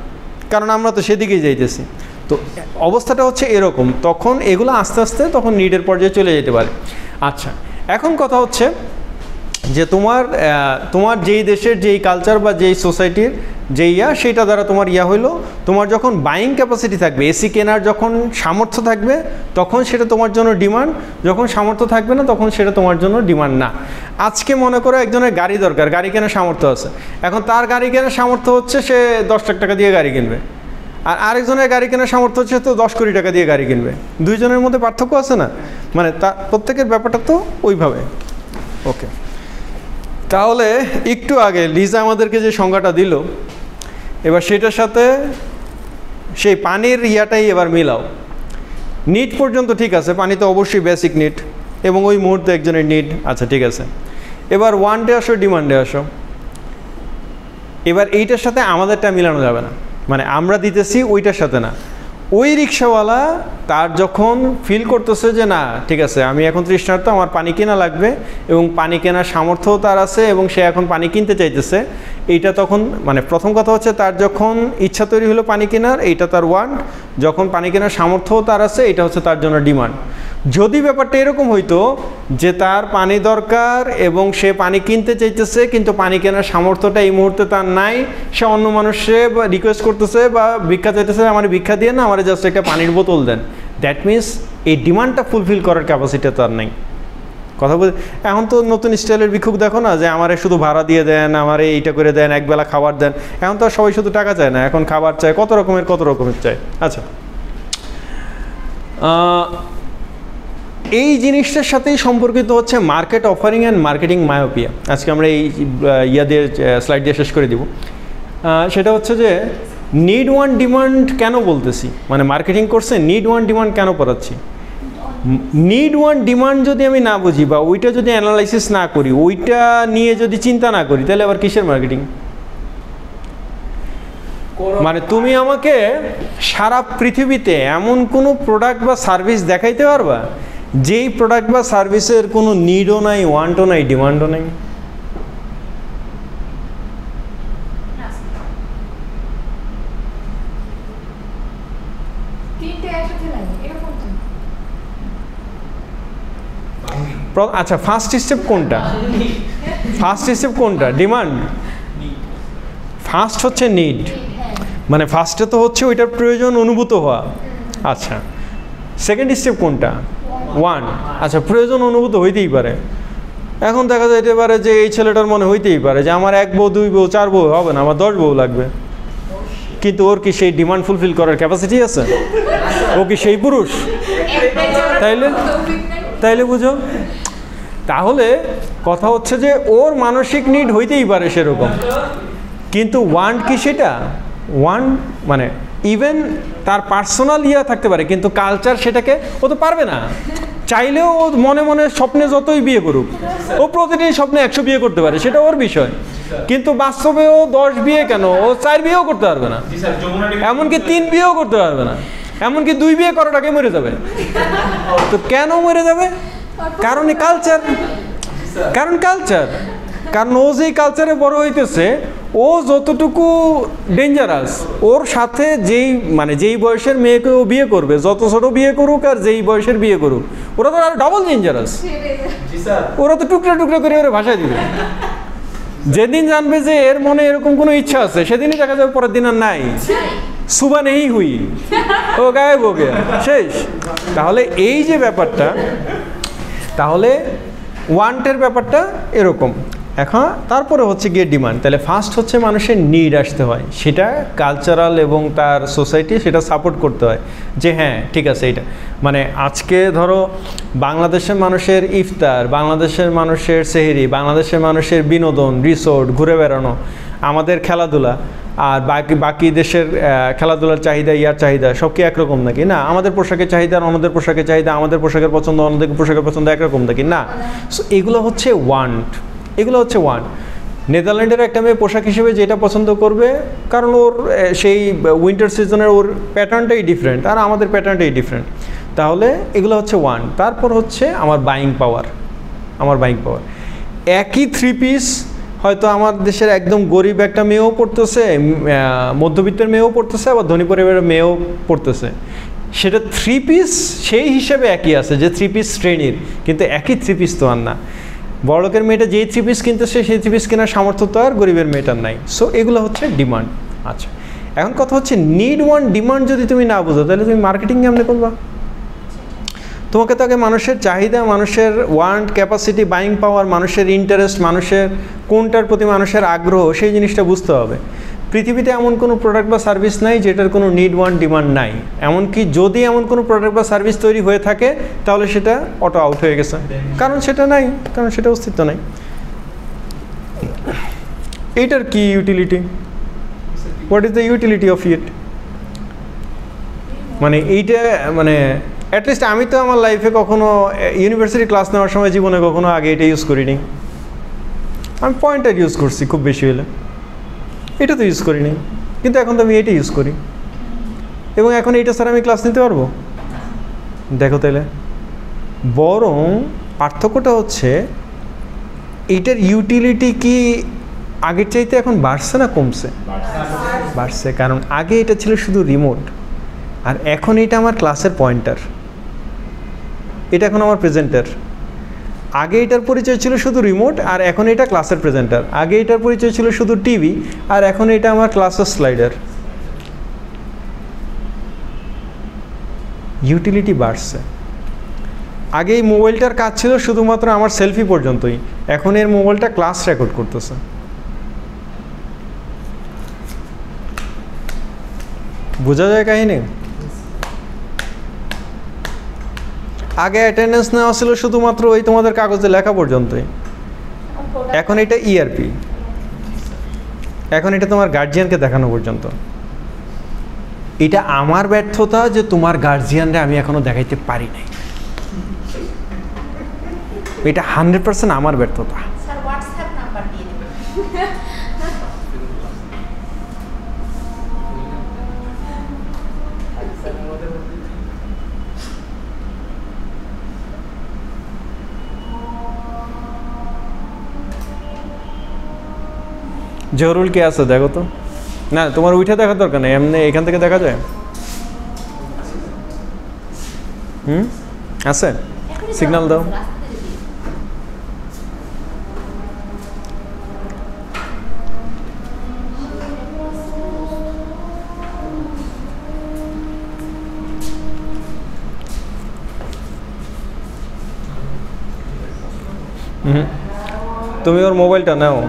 কারণ আমরা তো সেদিকেই যাইতেছি। তো অবস্থাটা হচ্ছে এরকম। তখন এগুলো আস্তে আস্তে তখন নিডের পর্যায়ে চলে যেতে পারে। আচ্ছা, এখন কথা হচ্ছে যে তোমার যেই দেশের যেই কালচার বা যেই সোসাইটির যেই সেইটা দ্বারা তোমার হইলো, তোমার যখন বাইং ক্যাপাসিটি থাকবে, এসি কেনার যখন সামর্থ্য থাকবে, তখন সেটা তোমার জন্য ডিমান্ড, যখন সামর্থ্য থাকবে না তখন সেটা তোমার জন্য ডিমান্ড না। আজকে মনে করো একজনের গাড়ি দরকার, গাড়ি কেনার সামর্থ্য আছে, এখন তার গাড়ি কেনার সামর্থ্য হচ্ছে সে 10 লাখ টাকা দিয়ে গাড়ি কিনবে, আর আরেকজনের গাড়ি কেনার সামর্থ্য হচ্ছে তো 10 কোটি টাকা দিয়ে গাড়ি কিনবে। দুইজনের মধ্যে পার্থক্য আছে না? মানে তা প্রত্যেকের ব্যাপারটা তো ওইভাবে। ওকে, তাহলে একটু আগে লিজা আমাদেরকে যে সংজ্ঞাটা দিল, এবার সেটার সাথে সেই পানির ইয়াটাই এবার মিলাও। নিড পর্যন্ত ঠিক আছে, পানি তো অবশ্যই বেসিক নিড এবং ওই মুহূর্তে একজনের নিড। আচ্ছা ঠিক আছে, এবার ওয়ান্টে আসো, ডিমান্ডে আসো। এবার এইটার সাথে আমাদেরটা মিলানো যাবে না, মানে আমরা দিতেছি ওইটার সাথে না। ওই রিক্সাওয়ালা তার যখন ফিল করতেছে যে না ঠিক আছে আমি এখন তৃষ্ণার্ত, আমার পানি কেনা লাগবে এবং পানি কেনার সামর্থ্যও তার আছে এবং সে এখন পানি কিনতে চাইতেছে, এইটা তখন মানে প্রথম কথা হচ্ছে তার যখন ইচ্ছা তৈরি হলো পানি কেনার, এইটা তার ওয়ান্ট। যখন পানি কেনার সামর্থ্যও তার আছে, এটা হচ্ছে তার জন্য ডিমান্ড। যদি ব্যাপারটা এরকম হইতো যে তার পানি দরকার এবং সে পানি কিনতে চাইতেছে কিন্তু পানি কেনার সামর্থ্যটা এই মুহূর্তে তার নাই, সে অন্য মানুষে রিকোয়েস্ট করতেছে বা ভিক্ষা চাইতেছে, আমার ভিক্ষা দিয়ে না, আমার জাস্ট একটা পানির বোতল দেন, দ্যাট মিনস এই ডিমান্ডটা ফুলফিল করার ক্যাপাসিটি তার নেই। কথা বল, এখন তো নতুন স্টাইলের ভিক্ষুক দেখো না, যে আমারে শুধু ভাড়া দিয়ে দেন, আমারে এইটা করে দেন, একবেলা খাবার দেন। এখন তো সবাই শুধু টাকা চায় না, এখন খাবার চায়, কত রকমের চায়। আচ্ছা, এই জিনিসটার সাথেই সম্পর্কিত হচ্ছে market offering and marketing myopia. আজকে আমরা এই দিয়ে স্লাইড দিয়ে শেষ করে দিব। সেটা হচ্ছে যে নিড ওয়ান ডিমান্ড কেন বলতেছি, মানে মার্কেটিং করছে নিড ওয়ান ডিমান্ড কেন পড়াচ্ছি। নিড ওয়ান ডিমান্ড যদি আমি না বুঝি বা ওইটা যদি অ্যানালাইসিস না করি, ওইটা নিয়ে যদি চিন্তা না করি, তাহলে আবার কিসের মার্কেটিং? মানে তুমি আমাকে সারা পৃথিবীতে এমন কোনো প্রোডাক্ট বা সার্ভিস দেখাইতে পারবা যেই প্রোডাক্ট বা সার্ভিসের কোনো নিডও নাই, ওয়ান্টও নাই, ডিমান্ডও নাই? আচ্ছা, ফার্স্ট স্টেপ কোনটা? ডিমান্ড। ফার্স্ট হচ্ছে নিড, মানে ফার্স্টে তো হচ্ছে ওইটার প্রয়োজন অনুভূত হওয়া। আচ্ছা, সেকেন্ড স্টেপ কোনটা? ওয়ান। আচ্ছা, প্রয়োজন অনুভূত হইতেই পারে। এখন দেখা যাইতে পারে যে এই ছেলেটার মনে হইতেই পারে যে আমার 1 বউ 2 বউ 4 বউ হবে না, আমার 10 বউ লাগবে, কিন্তু ওর কি সেই ডিমান্ড ফুলফিল করার ক্যাপাসিটি আছে? ও কি সেই পুরুষ? তাইলে বুঝো, তাহলে কথা হচ্ছে যে ওর মানসিক নিড হইতেই পারে সেরকম, কিন্তু ওয়ান্ট কি সেটা? ওয়ান্ট মানে ইভেন তার পার্সোনাল থাকতে পারে, কিন্তু কালচার সেটাকে ও তো পারবে না। চাইলেও ও মনে মনে স্বপ্নে যতই বিয়ে করুক, ও প্রতিদিন স্বপ্নে 100 বিয়ে করতে পারে, সেটা ওর বিষয়, কিন্তু বাস্তবে ও 10 বিয়ে কেন, ও 4 বিয়েও করতে পারবে না, এমনকি 3 বিয়েও করতে পারবে না, এমনকি 2 বিয়ে করাটাকে মরে যাবে। তো কেন মরে যাবে? কারণ কারণ ও যেই কালচারে বড় হইতেছে, ও যতটুকু ডেঞ্জারাস, ওর সাথে যেই বয়সের মেয়েকে ও বিয়ে করবে, যত ছোট বিয়ে করুক আর যেই বয়সের বিয়ে করুক, ওরা তো আর ডাবল ডেঞ্জারাস। ওরা তো টুকরা টুকরা করে ওরা ভাষায় দিবে। যেদিন জানবে যে এর মনে এরকম কোনো ইচ্ছা আছে, সেদিনই দেখা যাবে, পরের দিন আর নাই। সুবা নেই হুই, ও গায়েব হয়ে গেল, শেষ। তাহলে এই যে ব্যাপারটা, তাহলে ওয়ান্টের ব্যাপারটা এরকম। এখন তারপরে হচ্ছে গিয়ে ডিমান্ড। তাহলে ফার্স্ট হচ্ছে মানুষের নিড আসতে হয়, সেটা কালচারাল এবং তার সোসাইটি সেটা সাপোর্ট করতে হয় যে হ্যাঁ ঠিক আছে এইটা। মানে আজকে ধরো বাংলাদেশের মানুষের ইফতার, বাংলাদেশের মানুষের সেহরি, বাংলাদেশের মানুষের বিনোদন, রিসোর্ট, ঘুরে বেড়ানো, আমাদের খেলাধুলা, আর বাকি দেশের খেলাধুলার চাহিদা, ইয়ার চাহিদা সব কি একরকম নাকি? না। আমাদের পোশাকের চাহিদা আর অন্যদের পোশাকের চাহিদা, আমাদের পোশাকের পছন্দ অন্যদের পোশাকের পছন্দ একরকম নাকি? না। সো এগুলো হচ্ছে ওয়ান্ট, এগুলো হচ্ছে ওয়ান্ট। নেদারল্যান্ডের একটা মেয়ে পোশাক হিসেবে যেটা পছন্দ করবে, কারণ ওর সেই উইন্টার সিজনের ওর প্যাটার্নটাই ডিফারেন্ট আর আমাদের প্যাটার্নটাই ডিফারেন্ট। তাহলে এগুলো হচ্ছে ওয়ান। তারপর হচ্ছে আমার বাইং পাওয়ার, আমার বাইং পাওয়ার। একই থ্রি পিস হয়তো আমার দেশের একদম গরিব একটা মেয়েও পড়তেছে, মধ্যবিত্তের মেয়েও পড়তেছে, আবার ধনী পরিবারের মেয়েও পড়তেছে। সেটা থ্রি পিস সেই হিসেবে একই আছে যে থ্রি পিস শ্রেণীর, কিন্তু একই থ্রি পিস তো আর না। বড়লোকের মেয়েটা যেই থ্রি পিস কিনতেছে সেই থ্রি পিস কেনার সামর্থ্য তো আর গরিবের মেয়েটার নাই। সো এগুলো হচ্ছে ডিমান্ড। আচ্ছা, এখন কথা হচ্ছে নিড ওয়ান ডিমান্ড যদি তুমি না বুঝো তাহলে তুমি মার্কেটিং কেমনে করবা? তোমাকে তো আগে মানুষের চাহিদা, মানুষের ওয়ান্ট, ক্যাপাসিটি, বাইং পাওয়ার, মানুষের ইন্টারেস্ট, মানুষের কোনটার প্রতি মানুষের আগ্রহ, সেই জিনিসটা বুঝতে হবে। পৃথিবীতে এমন কোনো প্রোডাক্ট বা সার্ভিস নাই যেটার কোনো নিড ওয়ান ডিমান্ড নাই। এমনকি যদি এমন কোনো প্রোডাক্ট বা সার্ভিস তৈরি হয়ে থাকে তাহলে সেটা অটো আউট হয়ে গেছে, কারণ সেটা নাই, কারণ সেটা অস্তিত্ব নাই। এইটার কি utility? What is the utility of it? মানে এইটা মানে অ্যাটলিস্ট আমি তো আমার লাইফে কখনো ইউনিভার্সিটি ক্লাস নেওয়ার সময় জীবনে কখনো আগে এটা ইউজ করিনি। আমি পয়েন্টার ইউজ করছি খুব বেশি হলে, এটা তো ইউজ করিনি, কিন্তু এখন তো আমি এটা ইউজ করি এবং এখন এইটা ছাড়া আমি ক্লাস নিতে পারবো? দেখো তাহলে বরং পার্থক্যটা হচ্ছে এইটার ইউটিলিটি কি আগের চাইতে এখন বাড়ছে না কমছে? বাড়ছে, কারণ আগে এটা ছিল শুধু রিমোট, আর এখন এটা আমার ক্লাসের পয়েন্টার, এটা এখন আমার প্রেজেন্টার। আগে এটার পরিচয় ছিল শুধু রিমোট, আর এখন এটা ক্লাসের প্রেজেন্টার। আগে এটার পরিচয় ছিল শুধু টিভি, আর এখন এটা আমার ক্লাসের স্লাইডার। ইউটিলিটি বাড়ছে। আগে এই মোবাইলটার কাজ ছিল শুধুমাত্র আমার সেলফি পর্যন্তই, এখন এর মোবাইলটা ক্লাস রেকর্ড করতেছে। বোঝা যায় কাহিনী? আগে অ্যাটেন্ডেন্স নেওয়া ছিল শুধুমাত্র ওই তোমাদের কাগজে লেখা পর্যন্তই, এখন এটা ইআরপি, এখন এটা তোমার গার্জিয়ানকে দেখানো পর্যন্ত। এটা আমার ব্যর্থতা যে তোমার গার্জিয়ানরে আমি এখনো দেখাইতে পারি নাই, এটা 100% আমার ব্যর্থতা। স্যার হোয়াটসঅ্যাপ নাম্বার দিয়ে দিবেন। জহরুল কে আছে দেখো তো? না, তোমার উঠে দেখার দরকার নেই, এমনি এখান থেকে দেখা যায়। আছে, সিগন্যাল দাও। তুমি ওর মোবাইলটা নাও।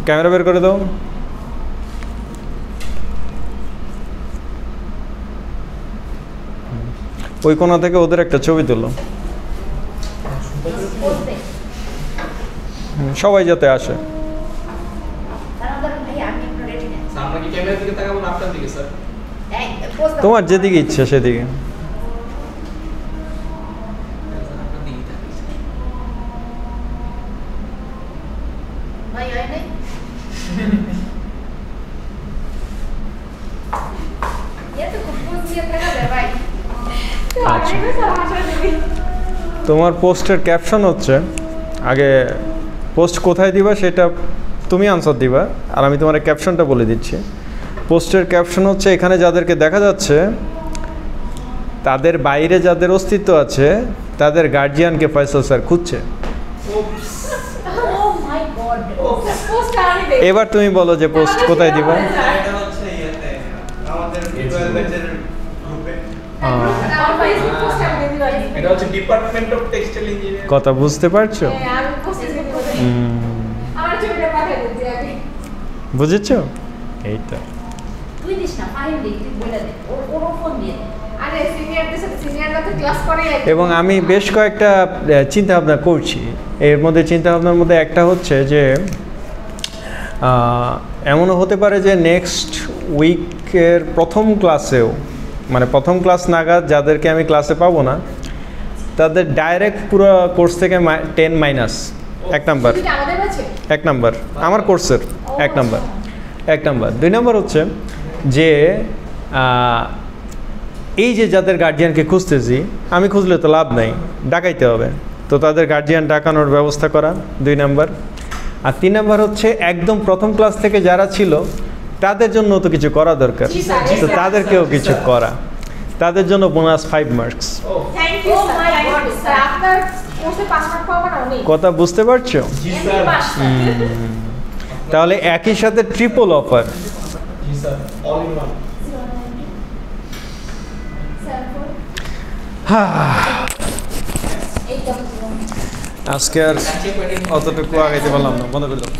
ক্যামেরা বের করে দাও। ওই কোণা থেকে ওদের একটা ছবি তুলো, সবাই যাতে আসে। তোমার যেদিকে ইচ্ছে সেদিকে। আচ্ছা, তোমার পোস্টের ক্যাপশন হচ্ছে, আগে পোস্ট কোথায় দিবা সেটা তুমি আনসার দিবা, আর আমি তোমার ক্যাপশনটা বলে দিচ্ছি। পোস্টের ক্যাপশন হচ্ছে, এখানে যাদেরকে দেখা যাচ্ছে তাদের বাইরে যাদের অস্তিত্ব আছে তাদের গার্জিয়ানকে ফয়সাল স্যার খুঁজছে। এবার তুমি বলো যে পোস্ট কোথায় দিবা? এটা হচ্ছে ইয়েতে আমাদের 12 ব্যাচের গ্রুপে। আমার ফেসবুক পোস্ট আমি দিয়ে দিলাম। এটা হচ্ছে ডিপার্টমেন্ট অফ টেক্সটাইল ইঞ্জিনিয়ারিং। কথা বুঝতে পারছো? হ্যাঁ, আমি পোস্ট দিয়ে দিলাম। আমার ছবিটা পাঠিয়ে দিচ্ছি আমি। বুঝেছো? এই তো। তুই দিস না, ফাহিম দিক, তুই বলে দে, ওর ফোন দিয়ে দে। আরে সিনিয়রদের সাথে সিনিয়ররা তো ক্লাস করে এবং আমি বেশ কয়েকটা চিন্তা ভাবনা করছি। এর মধ্যে চিন্তা ভাবনার মধ্যে একটা হচ্ছে যে এমনও হতে পারে যে নেক্সট উইকের প্রথম ক্লাসেও, মানে প্রথম ক্লাস নাগাদ যাদেরকে আমি ক্লাসে পাবো না, তাদের ডাইরেক্ট পুরো কোর্স থেকে 10 মাইনাস। এক নাম্বার, আমাদের আছে এক নাম্বার আমার কোর্সের এক নাম্বার। 2 নাম্বার হচ্ছে যে এই যে যাদের গার্জিয়ানকে খুঁজতেছি, আমি খুঁজলে তো লাভ নাই, ডাকাইতে হবে, তো তাদের গার্জিয়ান ডাকানোর ব্যবস্থা করা 2 নাম্বার। আর 3 নাম্বার হচ্ছে একদম প্রথম ক্লাস থেকে যারা ছিল তাদের জন্য তো কিছু করা দরকার, তো তাদেরকেও কিছু করা, তাদের জন্য bonus 5 marks. Thank you sir. আপনার কোর্সে 5 মার্ক পাবো না উনি। কথা বুঝতে পারছো? জি স্যার। তাহলে একই সাথে triple offer. G sir, all in one. আজকে আর অতটুকু আগাইতে পারলাম না, বন্ধ করে দাও।